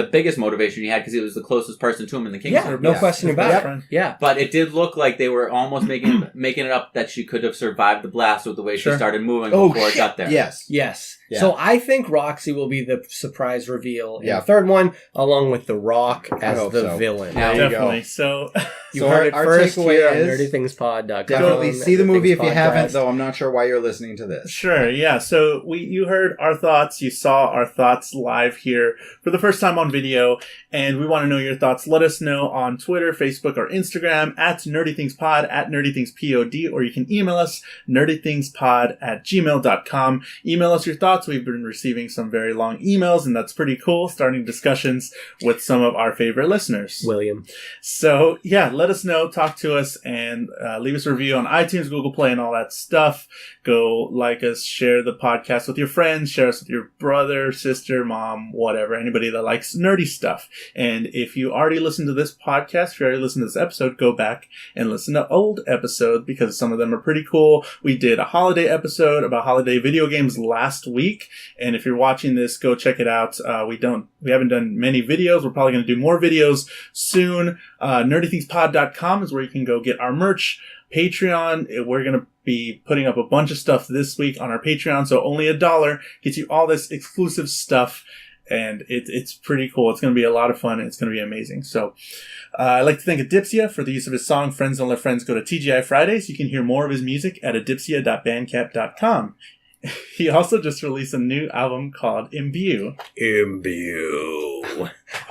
biggest motivation he had because he was the closest person to him in the Kingsman. Yeah, no question about it. Yeah. But it did look like they were almost making it up that she could have survived the blast with the way she started moving before it got there. Yes. Yeah. So I think Roxy will be the surprise reveal in the third one, along with The Rock as the villain. Definitely. So you heard it first here on NerdyThingsPod.com. Definitely see the movie if you haven't, though I'm not sure why you're listening to this. Sure, yeah. So you heard our thoughts. You saw our thoughts live here for the first time on video, and we want to know your thoughts. Let us know on Twitter, Facebook, or Instagram at NerdyThingsPod, at NerdyThingsPod, or you can email us, nerdythingspod@gmail.com. Email us your thoughts. We've been receiving some very long emails, and that's pretty cool, starting discussions with some of our favorite listeners. William. So, yeah, let us know, talk to us, and leave us a review on iTunes, Google Play, and all that stuff. Go like us, share the podcast with your friends, share us with your brother, sister, mom, whatever, anybody that likes nerdy stuff. And if you already listened to this podcast, if you already listened to this episode, go back and listen to old episodes, because some of them are pretty cool. We did a holiday episode about holiday video games last week, and if you're watching this, go check it out. We haven't done many videos. We're probably going to do more videos soon. NerdyThingsPod.com is where you can go get our merch. Patreon, we're going to be putting up a bunch of stuff this week on our Patreon, so only $1 gets you all this exclusive stuff, and it's pretty cool. It's going to be a lot of fun, and it's going to be amazing. So I'd like to thank Adipsia for the use of his song Friends Don't Let Friends Go to TGI Fridays. You can hear more of his music at adipsia.bandcamp.com. He also just released a new album called Imbue.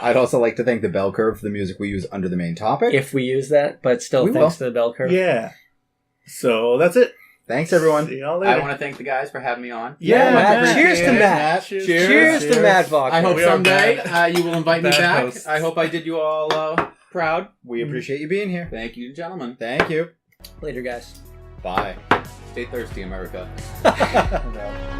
I'd also like to thank the bell curve for the music we use under the main topic. If we use that, but still thanks to the bell curve. Yeah. So that's it. Thanks, everyone. See y'all later. I want to thank the guys for having me on. Yeah, cheers to Matt. Cheers to Matt Fox. I hope someday you will invite me back. Hosts. I hope I did you all proud. We appreciate you being here. Thank you, gentlemen. Thank you. Later, guys. Bye. Stay thirsty, America. No.